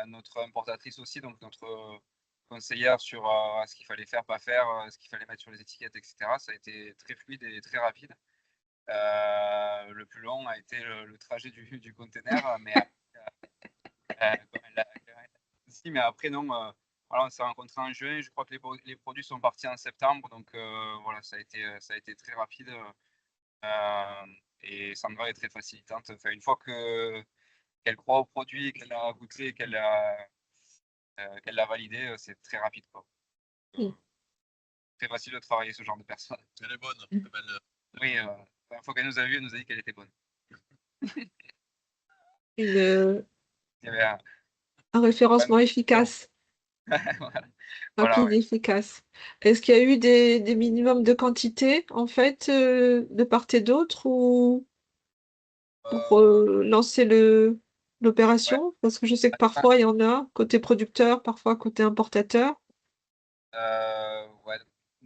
notre importatrice aussi, donc notre conseillère sur ce qu'il fallait faire, pas faire, ce qu'il fallait mettre sur les étiquettes, etc. Ça a été très fluide et très rapide. Le plus long a été le trajet du container, mais comme elle l'a dit, mais après non, voilà, on s'est rencontrés en juin. Je crois que les produits sont partis en septembre, donc voilà, ça a été très rapide. Et Sandra est très facilitante. Enfin, une fois qu'elle croit au produit, qu'elle a goûté, qu'elle l'a validé, c'est très rapide, quoi. Mm. Très facile de travailler ce genre de personne. Elle est bonne. Oui, la première fois qu'elle nous a vus, elle nous a dit qu'elle était bonne. Il y avait un référencement efficace, voilà. rapide Ouais. et efficace. Est-ce qu'il y a eu des minimums de quantité, en fait, de part et d'autre, ou pour lancer l'opération? Parce que je sais que parfois, il y en a côté producteur, parfois côté importateur. Ouais,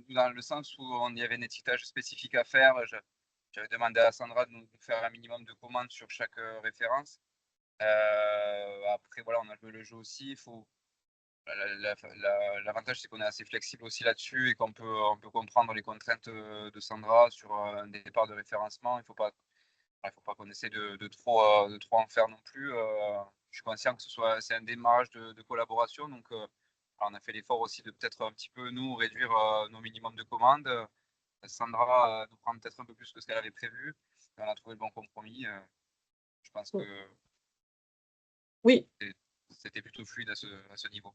dans le sens où on y avait un étiquetage spécifique à faire, j'avais demandé à Sandra de nous faire un minimum de commandes sur chaque référence. Après, voilà, on a joué le jeu aussi. L'avantage, c'est qu'on est assez flexible aussi là-dessus et on peut comprendre les contraintes de Sandra sur un départ de référencement. Il faut pas qu'on essaie de trop en faire non plus. Je suis conscient que c'est un démarrage de collaboration, donc on a fait l'effort aussi de peut-être un petit peu nous réduire nos minimums de commandes. Sandra nous prend peut-être un peu plus que ce qu'elle avait prévu. On a trouvé le bon compromis. Je pense que Oui, c'était plutôt fluide à ce niveau.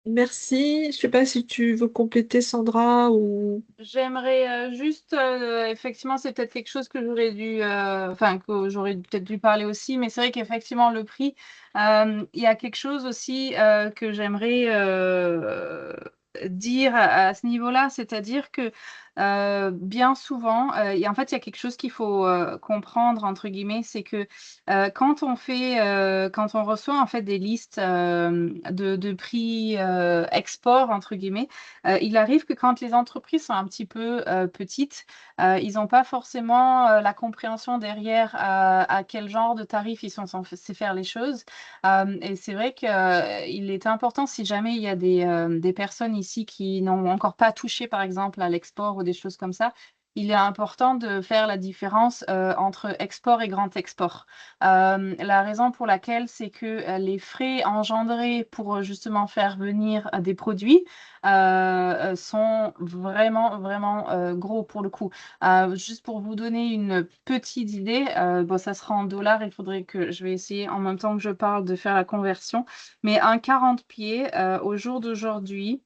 merci. Je ne sais pas si tu veux compléter, Sandra, ou... J'aimerais juste, effectivement, c'est peut-être quelque chose que j'aurais dû, enfin, que j'aurais peut-être dû parler aussi, mais c'est vrai qu'effectivement, le prix, il y a quelque chose aussi que j'aimerais dire à ce niveau-là, c'est-à-dire que bien souvent, en fait, il y a quelque chose qu'il faut comprendre, entre guillemets, c'est que quand on reçoit en fait des listes de prix export, entre guillemets, il arrive que quand les entreprises sont un petit peu petites, ils n'ont pas forcément la compréhension derrière à quel genre de tarif ils sont censés faire les choses. Et c'est vrai qu'il est important, si jamais il y a des personnes ici qui n'ont encore pas touché, par exemple, à l'export ou des choses comme ça, il est important de faire la différence entre export et grand export. La raison pour laquelle, c'est que les frais engendrés pour justement faire venir des produits sont vraiment, vraiment gros pour le coup. Juste pour vous donner une petite idée, bon, ça sera en dollars, il faudrait que je vais essayer en même temps que je parle de faire la conversion, mais un 40 pieds au jour d'aujourd'hui,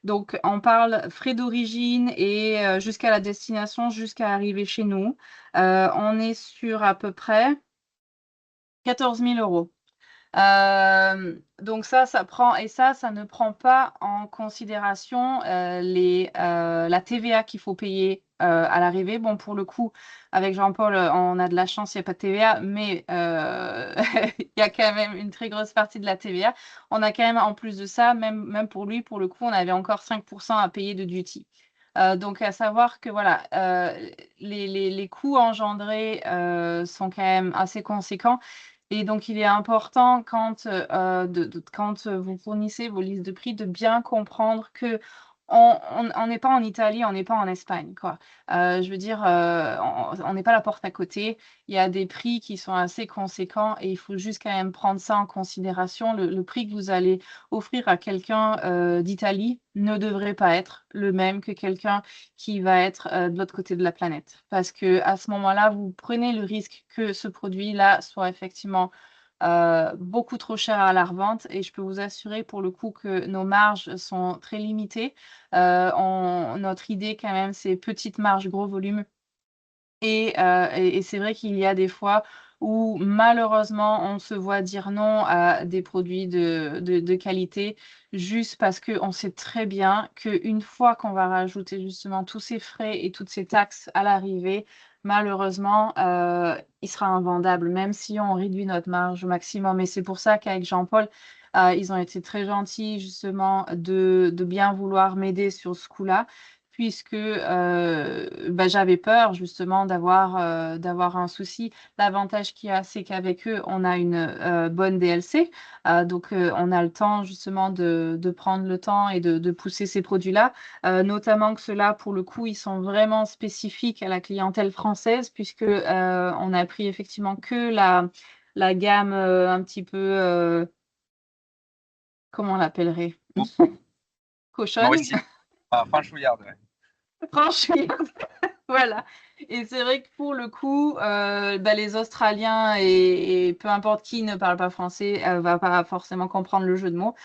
donc on parle frais d'origine et jusqu'à la destination, jusqu'à arriver chez nous, on est sur à peu près 14 000 euros. Donc ça prend, et ça ne prend pas en considération la TVA qu'il faut payer à l'arrivée. Bon, pour le coup, avec Jean-Paul, on a de la chance, il n'y a pas de TVA, mais il y a quand même une très grosse partie de la TVA. On a quand même, en plus de ça, même pour lui, pour le coup, on avait encore 5% à payer de duty. Donc, à savoir que voilà, les coûts engendrés sont quand même assez conséquents. Et donc, il est important quand vous fournissez vos listes de prix de bien comprendre que on n'est pas en Italie, on n'est pas en Espagne, quoi. Je veux dire, on n'est pas la porte à côté. Il y a des prix qui sont assez conséquents et il faut juste quand même prendre ça en considération. Le prix que vous allez offrir à quelqu'un d'Italie ne devrait pas être le même que quelqu'un qui va être de l'autre côté de la planète. Parce que à ce moment-là, vous prenez le risque que ce produit-là soit effectivement beaucoup trop cher à la revente et je peux vous assurer pour le coup que nos marges sont très limitées. Notre idée quand même, c'est petite marge, gros volume. Et c'est vrai qu'il y a des fois où malheureusement on se voit dire non à des produits de qualité juste parce qu'on sait très bien qu'une fois qu'on va rajouter justement tous ces frais et toutes ces taxes à l'arrivée, malheureusement, il sera invendable, même si on réduit notre marge au maximum. Et c'est pour ça qu'avec Jean-Paul, ils ont été très gentils justement de bien vouloir m'aider sur ce coup-là puisque j'avais peur justement d'avoir un souci. L'avantage qu'il y a, c'est qu'avec eux, on a une bonne DLC. Donc, on a le temps justement de prendre le temps et de pousser ces produits-là. Notamment que ceux-là, pour le coup, ils sont vraiment spécifiques à la clientèle française, puisque on a pris effectivement que la gamme un petit peu, comment on l'appellerait? Cochonne. Mauricie. Ah, franchouillarde, ouais. Franchement, voilà. Et c'est vrai que pour le coup, les Australiens et peu importe qui ne parle pas français, va pas forcément comprendre le jeu de mots.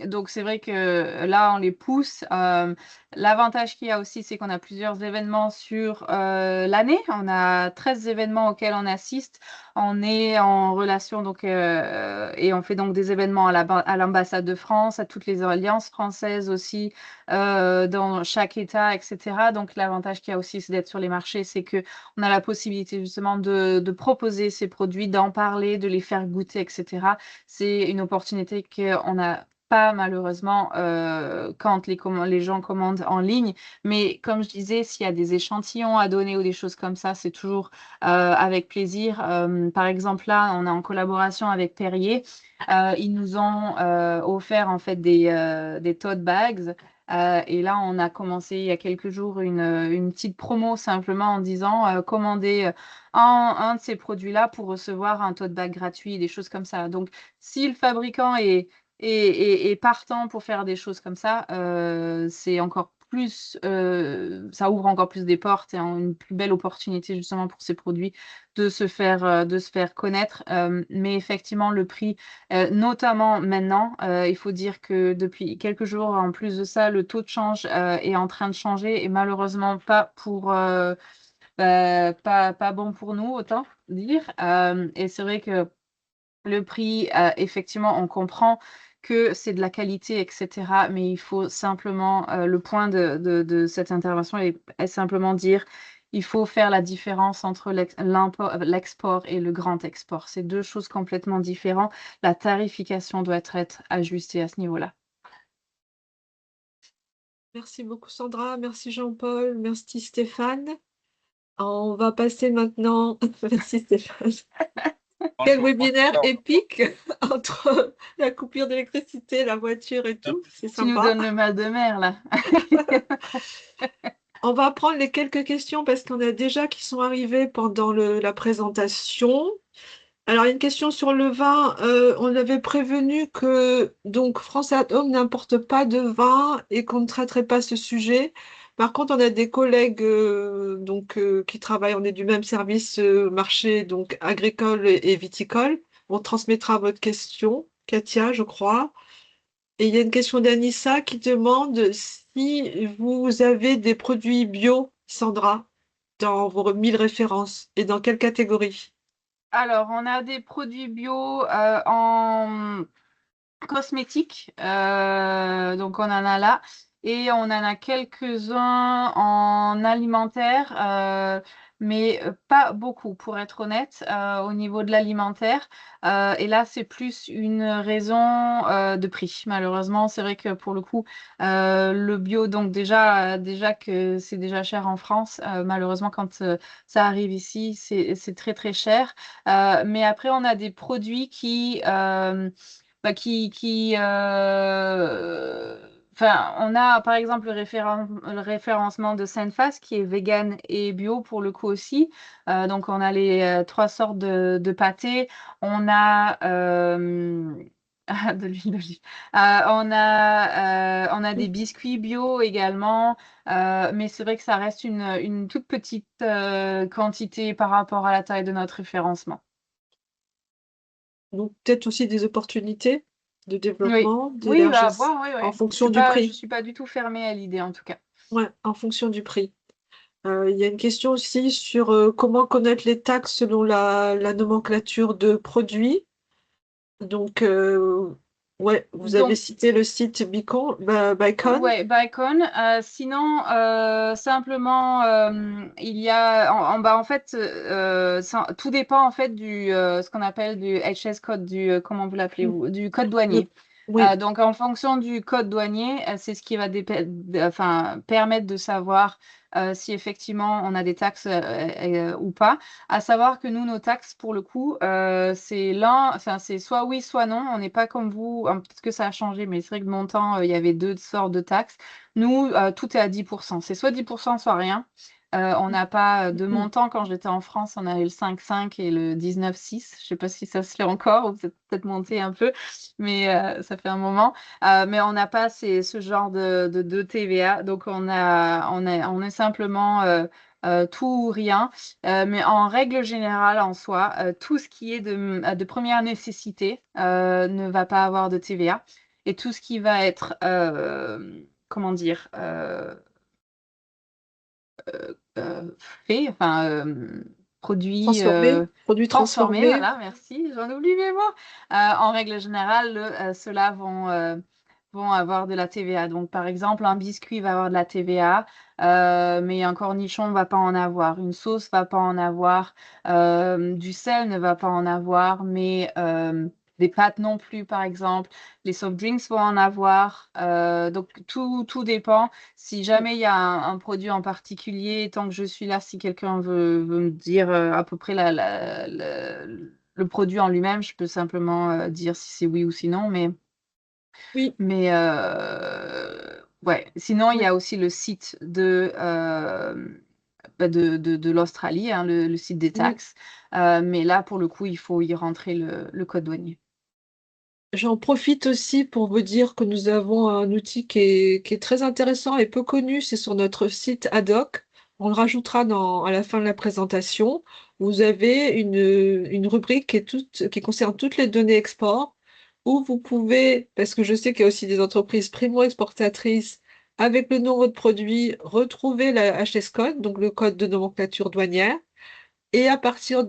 Donc c'est vrai que là, on les pousse. L'avantage qu'il y a aussi, c'est qu'on a plusieurs événements sur l'année. On a 13 événements auxquels on assiste. On est en relation donc et on fait donc des événements à l'ambassade de France, à toutes les alliances françaises aussi, dans chaque État, etc. Donc l'avantage qu'il y a aussi, c'est d'être sur les marchés, c'est que on a la possibilité justement de proposer ces produits, d'en parler, de les faire goûter, etc. C'est une opportunité qu'on n'a pas malheureusement quand les gens commandent en ligne. Mais comme je disais, s'il y a des échantillons à donner ou des choses comme ça, c'est toujours avec plaisir. Par exemple, là, on est en collaboration avec Perrier. Ils nous ont offert en fait des tote bags. Et là, on a commencé il y a quelques jours une petite promo simplement en disant commandez un de ces produits-là pour recevoir un tote bag gratuit, des choses comme ça. Donc, si le fabricant est partant pour faire des choses comme ça, c'est encore plus, ça ouvre encore plus des portes et une plus belle opportunité justement pour ces produits de se faire connaître. Mais effectivement, le prix, notamment maintenant, il faut dire que depuis quelques jours, en plus de ça, le taux de change est en train de changer et malheureusement pas pas bon pour nous, autant dire. Et c'est vrai que le prix, effectivement, on comprend que c'est de la qualité, etc. Mais il faut simplement, le point de cette intervention est simplement dire, il faut faire la différence entre l'export et le grand export. C'est deux choses complètement différentes. La tarification doit être ajustée à ce niveau-là. Merci beaucoup Sandra, merci Jean-Paul, merci Stéphane. On va passer maintenant, merci Stéphane. Quel webinaire épique entre la coupure d'électricité, la voiture et tout, c'est Tu nous sympa. donnes le mal de mer, là. On va prendre les quelques questions parce qu'on a déjà qui sont arrivées pendant la présentation. Alors, il y a une question sur le vin. On avait prévenu que donc France Atom n'importe pas de vin et qu'on ne traiterait pas ce sujet. Par contre, on a des collègues qui travaillent, on est du même service marché donc agricole et viticole. On transmettra votre question, Katia, je crois. Et il y a une question d'Anissa qui demande si vous avez des produits bio, Sandra, dans vos 1000 références et dans quelle catégorie? Alors, on a des produits bio en cosmétiques, donc on en a là, et on en a quelques-uns en alimentaire, mais pas beaucoup, pour être honnête, au niveau de l'alimentaire. Et là, c'est plus une raison de prix. Malheureusement, c'est vrai que pour le coup, le bio, donc déjà que c'est déjà cher en France, malheureusement, quand ça arrive ici, c'est très très cher. Mais après, on a des produits enfin, on a par exemple le référencement de Senfast qui est vegan et bio pour le coup aussi. Donc, on a les trois sortes de pâtés. On a de l'huile d'olive. On a des biscuits bio également. Mais c'est vrai que ça reste une toute petite quantité par rapport à la taille de notre référencement. Donc, peut-être aussi des opportunités de Oui, développement, oui, bah, d'élargissement voir, oui, en oui. fonction du Je prix. suis pas du tout fermée à l'idée en tout cas. Ouais, en fonction du prix. Il y a une question aussi sur comment connaître les taxes selon la nomenclature de produits. Donc, ouais, vous avez Donc, cité le site Bicon. ouais, Bacon. Sinon, simplement, il y a, en fait, tout dépend en fait du, ce qu'on appelle du HS code, comment vous l'appelez-vous, du code douanier. Oui, Donc, en fonction du code douanier, c'est ce qui va enfin, permettre de savoir si effectivement on a des taxes ou pas. À savoir que nous, nos taxes, pour le coup, enfin, c'est soit oui, soit non. On n'est pas comme vous, peut-être que ça a changé, mais c'est vrai que de mon temps, il y avait deux sortes de taxes. Nous, tout est à 10%. C'est soit 10%, soit rien. On n'a pas de montant. Quand j'étais en France, on avait le 5,5 et le 19,6. Je ne sais pas si ça se fait encore ou peut-être monté un peu, mais ça fait un moment. Mais on n'a pas ce genre de TVA. Donc, on est simplement tout ou rien. Mais en règle générale, en soi, tout ce qui est de première nécessité ne va pas avoir de TVA. Et tout ce qui va être, comment dire, fait, enfin, produit produits transformé, transformés. voilà, merci, j'en oublie mes mots. En règle générale, ceux-là vont avoir de la TVA. Donc, par exemple, un biscuit va avoir de la TVA, mais un cornichon va pas en avoir, une sauce va pas en avoir, du sel ne va pas en avoir, mais des pâtes non plus, par exemple. Les soft drinks vont en avoir. Donc, tout dépend. Si jamais il y a un produit en particulier, tant que je suis là, si quelqu'un veut me dire à peu près le produit en lui-même, je peux simplement dire si c'est oui ou si non. Oui, Mais ouais. Sinon, il y oui. a aussi le site de l'Australie, hein, le site des Oui. taxes. Mais là, pour le coup, il faut y rentrer le code douanier. J'en profite aussi pour vous dire que nous avons un outil qui est très intéressant et peu connu, c'est sur notre site Ad-hoc. On le rajoutera à la fin de la présentation. Vous avez une rubrique qui concerne toutes les données export, où vous pouvez, parce que je sais qu'il y a aussi des entreprises primo-exportatrices, avec le nom de votre produit, retrouver la HS code, donc le code de nomenclature douanière. Et à partir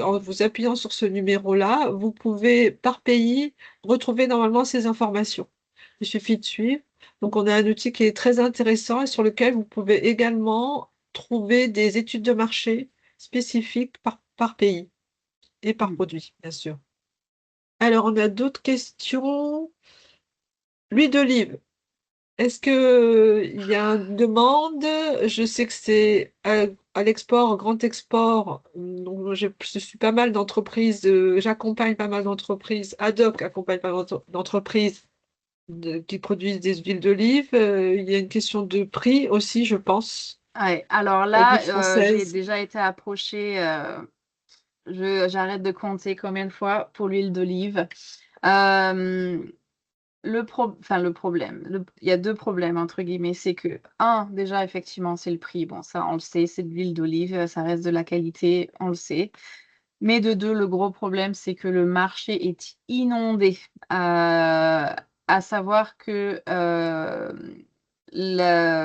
en vous appuyant sur ce numéro-là, vous pouvez, par pays, retrouver normalement ces informations. Il suffit de suivre. Donc, on a un outil qui est très intéressant et sur lequel vous pouvez également trouver des études de marché spécifiques par pays et par Mm. produit, bien sûr. Alors, on a d'autres questions. L'huile d'olive. Est-ce que il y a une demande? Je sais que c'est à l'export, au grand export. Donc, je suis pas mal d'entreprises, j'accompagne pas mal d'entreprises, Ad-hoc accompagne pas mal d'entreprises qui produisent des huiles d'olive. Il y a une question de prix aussi, je pense. Ouais, alors La là, goutte j'ai française. déjà été approchée, j'arrête de compter combien de fois pour l'huile d'olive. Euh, le problème, il y a deux problèmes, entre guillemets, c'est que, un, déjà, effectivement, c'est le prix. Bon, ça, on le sait, c'est de l'huile d'olive, ça reste de la qualité, on le sait. Mais de deux, le gros problème, c'est que le marché est inondé. À savoir que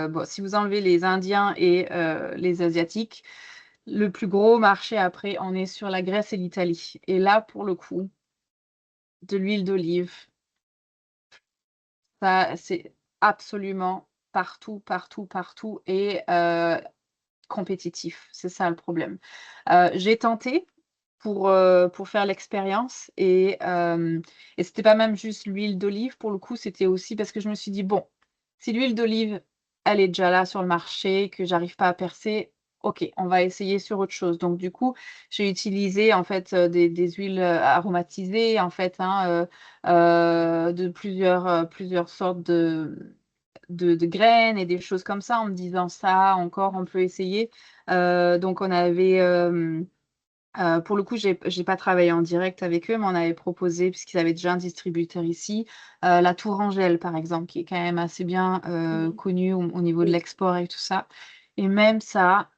bon, si vous enlevez les Indiens et les Asiatiques, le plus gros marché après, on est sur la Grèce et l'Italie. Et là, pour le coup, de l'huile d'olive, ça, c'est absolument partout, partout, partout et compétitif. C'est ça le problème. J'ai tenté pour faire l'expérience et c'était pas même juste l'huile d'olive. Pour le coup, c'était aussi parce que je me suis dit, bon, si l'huile d'olive, elle est déjà là sur le marché, que j'arrive pas à percer, ok, on va essayer sur autre chose. Donc du coup, j'ai utilisé en fait des huiles aromatisées en fait de plusieurs sortes de graines et des choses comme ça en me disant ça encore on peut essayer. Donc on avait pour le coup, j'ai pas travaillé en direct avec eux, mais on avait proposé, puisqu'ils avaient déjà un distributeur ici, la Tourangelle, par exemple, qui est quand même assez bien Mhm. connue au niveau de Oui. l'export et tout ça. Et même ça,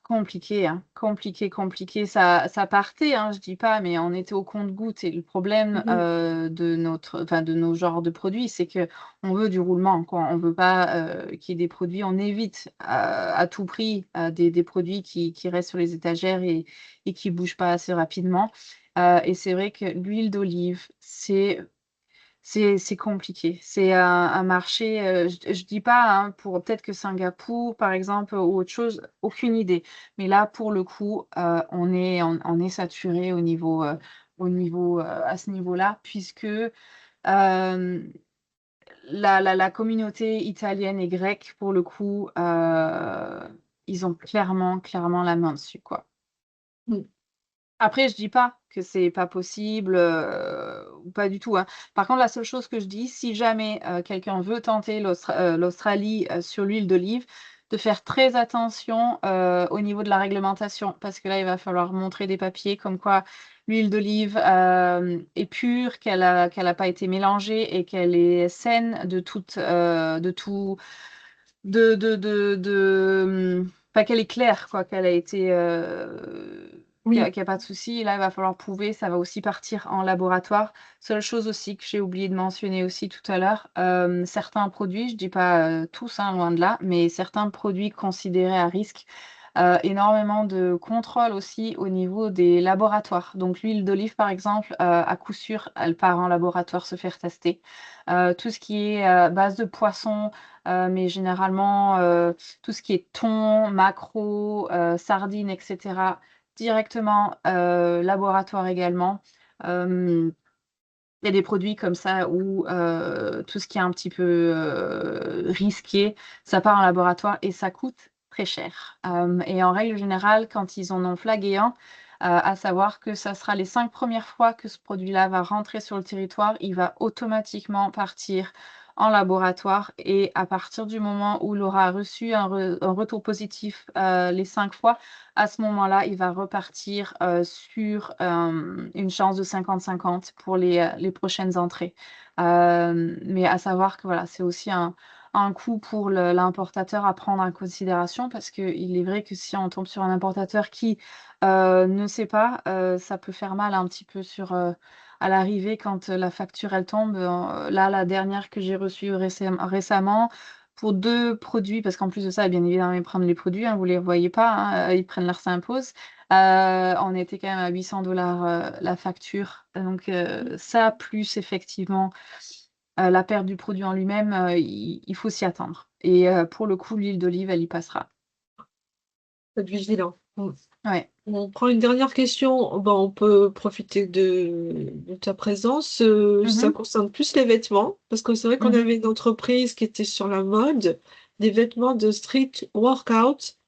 compliqué, hein. Compliqué, compliqué. Ça partait, hein, je dis pas, mais on était au compte-gouttes. Et le problème Mhm. enfin, de nos genres de produits, c'est que on veut du roulement, quoi. On veut pas qu'il y ait des produits. On évite à tout prix des produits qui restent sur les étagères et qui bougent pas assez rapidement. Et c'est vrai que l'huile d'olive, c'est compliqué. C'est un marché, je dis pas, hein, pour peut-être que Singapour, par exemple, ou autre chose, aucune idée. Mais là, pour le coup, on est saturé à ce niveau-là, puisque la communauté italienne et grecque, pour le coup, ils ont clairement la main dessus, quoi. Mhm. Après, je dis pas que c'est pas possible ou pas du tout, hein. Par contre, la seule chose que je dis, si jamais quelqu'un veut tenter l'Australie sur l'huile d'olive, de faire très attention au niveau de la réglementation, parce que là, il va falloir montrer des papiers comme quoi l'huile d'olive est pure, qu'elle a pas été mélangée et qu'elle est saine de tout, enfin, qu'elle est claire, quoi, qu'elle a été, Oui. qu'il y a pas de souci. Et là, il va falloir prouver, ça va aussi partir en laboratoire. Seule chose aussi que j'ai oublié de mentionner aussi tout à l'heure, certains produits, je dis pas tous, hein, loin de là, mais certains produits considérés à risque, énormément de contrôle aussi au niveau des laboratoires. Donc l'huile d'olive, par exemple, à coup sûr, elle part en laboratoire se faire tester. Tout ce qui est base de poisson, mais généralement tout ce qui est thon, maquereau, sardines, etc., directement laboratoire également. Euh, il y a des produits comme ça où tout ce qui est un petit peu risqué, ça part en laboratoire et ça coûte très cher. Et en règle générale, quand ils en ont flagué un, à savoir que ça sera les 5 premières fois que ce produit-là va rentrer sur le territoire, il va automatiquement partir en laboratoire et à partir du moment où il aura reçu un retour positif les 5 fois, à ce moment-là, il va repartir sur une chance de 50-50 pour les prochaines entrées. Mais à savoir que voilà, c'est aussi un coût pour l'importateur à prendre en considération parce qu'il est vrai que si on tombe sur un importateur qui ne sait pas, ça peut faire mal un petit peu à l'arrivée quand la facture elle tombe. Là, la dernière que j'ai reçue récemment, pour deux produits, parce qu'en plus de ça, bien évidemment, ils prennent les produits, hein, vous les voyez pas, hein, ils prennent leur s'impose. On était quand même à 800 $ la facture. Donc ça, plus effectivement la perte du produit en lui-même, il faut s'y attendre. Et pour le coup, l'huile d'olive, elle y passera. Faut être vigilant. Ouais. On prend une dernière question. Bon, on peut profiter de ta présence. Ça Mhm, concerne plus les vêtements, parce que c'est vrai qu'on mhm. avait une entreprise qui était sur la mode, des vêtements de street workout.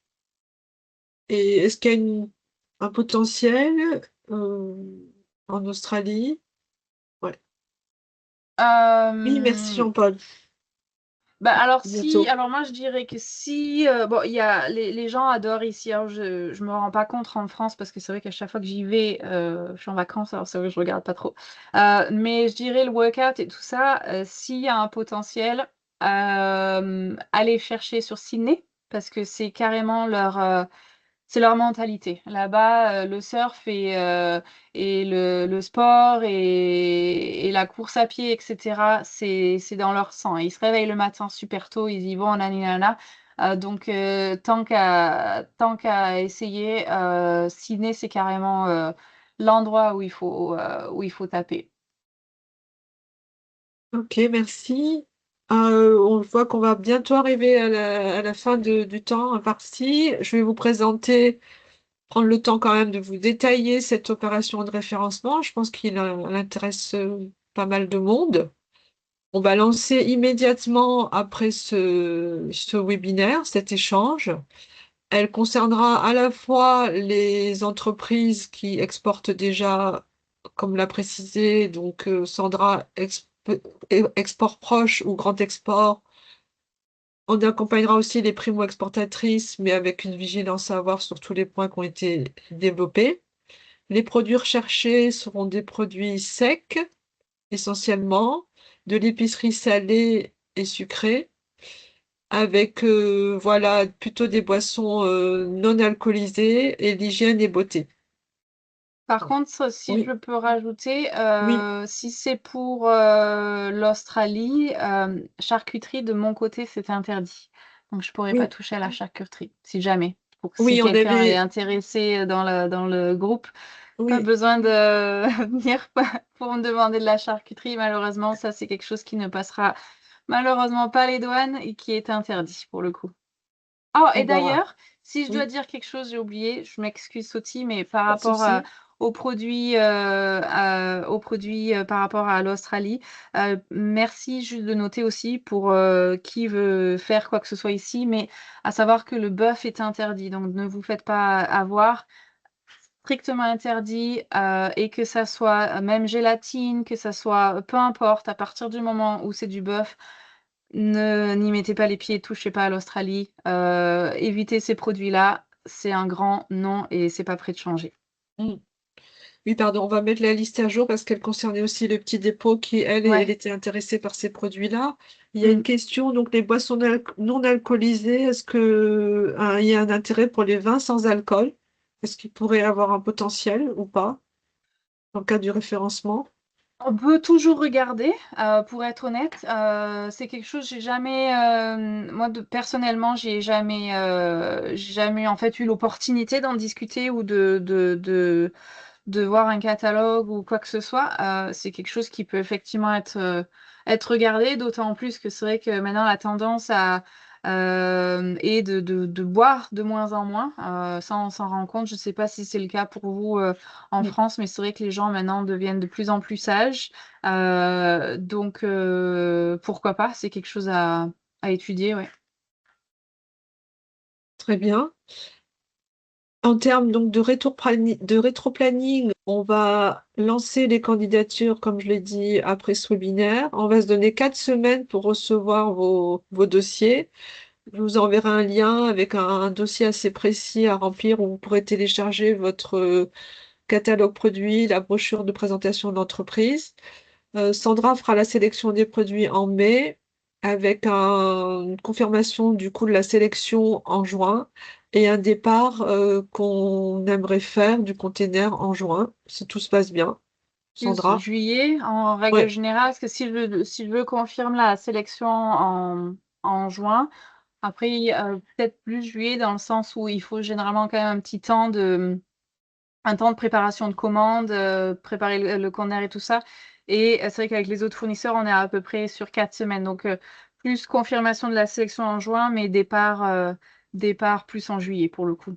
Et est-ce qu'il y a un potentiel en Australie? Ouais. Oui, merci Euh, Jean-Paul. Alors bientôt. alors moi je dirais que si, bon, il y a les gens adorent ici. Alors je me rends pas compte en France parce que c'est vrai qu'à chaque fois que j'y vais, je suis en vacances, alors c'est vrai que je regarde pas trop. Mais je dirais le workout et tout ça, s'il y a un potentiel, aller chercher sur Sydney parce que c'est leur mentalité. Là-bas, le surf et le sport et la course à pied, etc., c'est dans leur sang. Ils se réveillent le matin super tôt, ils y vont, nanana. Donc, tant qu'à essayer, Sydney, c'est carrément l'endroit où il faut taper. Ok, merci. On voit qu'on va bientôt arriver à la fin du temps imparti. Je vais vous présenter, prendre le temps quand même de vous détailler cette opération de référencement. Je pense qu'il intéresse pas mal de monde. On va lancer immédiatement après ce webinaire, cet échange. Elle concernera à la fois les entreprises qui exportent déjà, comme l'a précisé, donc Sandra, export proche ou grand export. On accompagnera aussi les primo-exportatrices, mais avec une vigilance à avoir sur tous les points qui ont été développés. Les produits recherchés seront des produits secs, essentiellement, de l'épicerie salée et sucrée, avec voilà, plutôt des boissons non alcoolisées et l'hygiène et beauté. Par contre, si je Oui, peux rajouter, oui, si c'est pour l'Australie, charcuterie de mon côté, c'est interdit. Donc je pourrais pas oui, toucher à la charcuterie, si jamais. Pour si oui, on quelqu'un est avait, intéressé dans le groupe, pas oui, besoin de venir pour me demander de la charcuterie. Malheureusement, ça c'est quelque chose qui ne passera malheureusement pas les douanes et qui est interdit pour le coup. Oh, on et va, d'ailleurs, si je dois oui, dire quelque chose, j'ai oublié, je m'excuse Soti, mais par pas de rapport souci. aux produits par rapport à l'Australie, merci juste de noter aussi pour qui veut faire quoi que ce soit ici, mais à savoir que le bœuf est interdit, donc ne vous faites pas avoir, strictement interdit, et que ça soit même gélatine, que ça soit peu importe, à partir du moment où c'est du bœuf, n'y mettez pas les pieds, touchez pas à l'Australie. Évitez ces produits-là. C'est un grand non et c'est pas prêt de changer. Mm. Oui, pardon, on va mettre la liste à jour parce qu'elle concernait aussi le petit dépôt qui, elle Ouais. était intéressée par ces produits-là. Il y a une Mm. question, donc les boissons non alcoolisées, est-ce que, il y a un intérêt pour les vins sans alcool? Est-ce qu'ils pourraient avoir un potentiel ou pas dans le cas du référencement? On peut toujours regarder, pour être honnête. C'est quelque chose, j'ai jamais, moi personnellement, j'ai jamais en fait eu l'opportunité d'en discuter ou de voir un catalogue ou quoi que ce soit. C'est quelque chose qui peut effectivement être regardé, d'autant plus que c'est vrai que maintenant la tendance est de boire de moins en moins. Ça, on s'en rend compte. Je ne sais pas si c'est le cas pour vous en Mm. France, mais c'est vrai que les gens maintenant deviennent de plus en plus sages. Donc, pourquoi pas? C'est quelque chose à étudier, ouais. Très bien. En termes donc de rétroplanning, on va lancer les candidatures, comme je l'ai dit, après ce webinaire. On va se donner 4 semaines pour recevoir vos dossiers. Je vous enverrai un lien avec un dossier assez précis à remplir où vous pourrez télécharger votre catalogue produit, la brochure de présentation d'entreprise. Sandra fera la sélection des produits en mai avec une confirmation du coup de la sélection en juin et un départ qu'on aimerait faire du container en juin, si tout se passe bien. Plus Sandra? juillet, en règle Oui, générale, parce que si je veux confirme la sélection en juin, après, peut-être plus juillet, dans le sens où il faut généralement quand même un temps de préparation de commande, préparer le conteneur et tout ça. Et c'est vrai qu'avec les autres fournisseurs, on est à peu près sur 4 semaines. Donc, plus confirmation de la sélection en juin, mais départ plus en juillet pour le coup.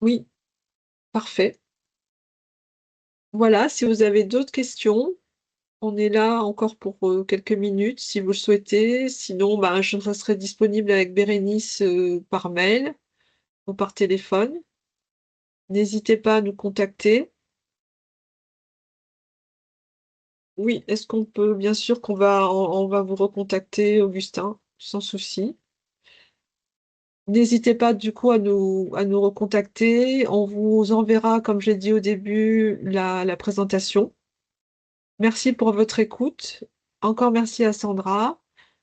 oui, parfait. Voilà, si vous avez d'autres questions, on est là encore pour quelques minutes si vous le souhaitez. Sinon, ben, je serai disponible avec Bérénice par mail ou par téléphone. N'hésitez pas à nous contacter. Oui, est-ce qu'on peut, bien sûr qu'on va, on va vous recontacter, Augustin. sans souci. N'hésitez pas du coup à nous recontacter. On vous enverra, comme j'ai dit au début, la présentation. Merci pour votre écoute. Encore merci à Sandra.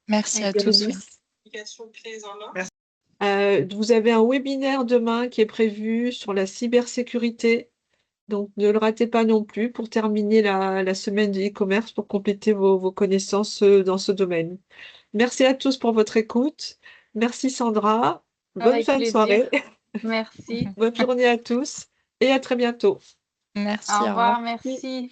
Merci à tous. Oui. Vous avez un webinaire demain qui est prévu sur la cybersécurité. Donc, ne le ratez pas non plus pour terminer la semaine de e-commerce, pour compléter vos connaissances dans ce domaine. Merci à tous pour votre écoute. Merci Sandra. Bonne Avec fin de plaisir. soirée. Merci. Bonne journée à tous et à très bientôt. Merci. Au Au revoir, revoir. merci.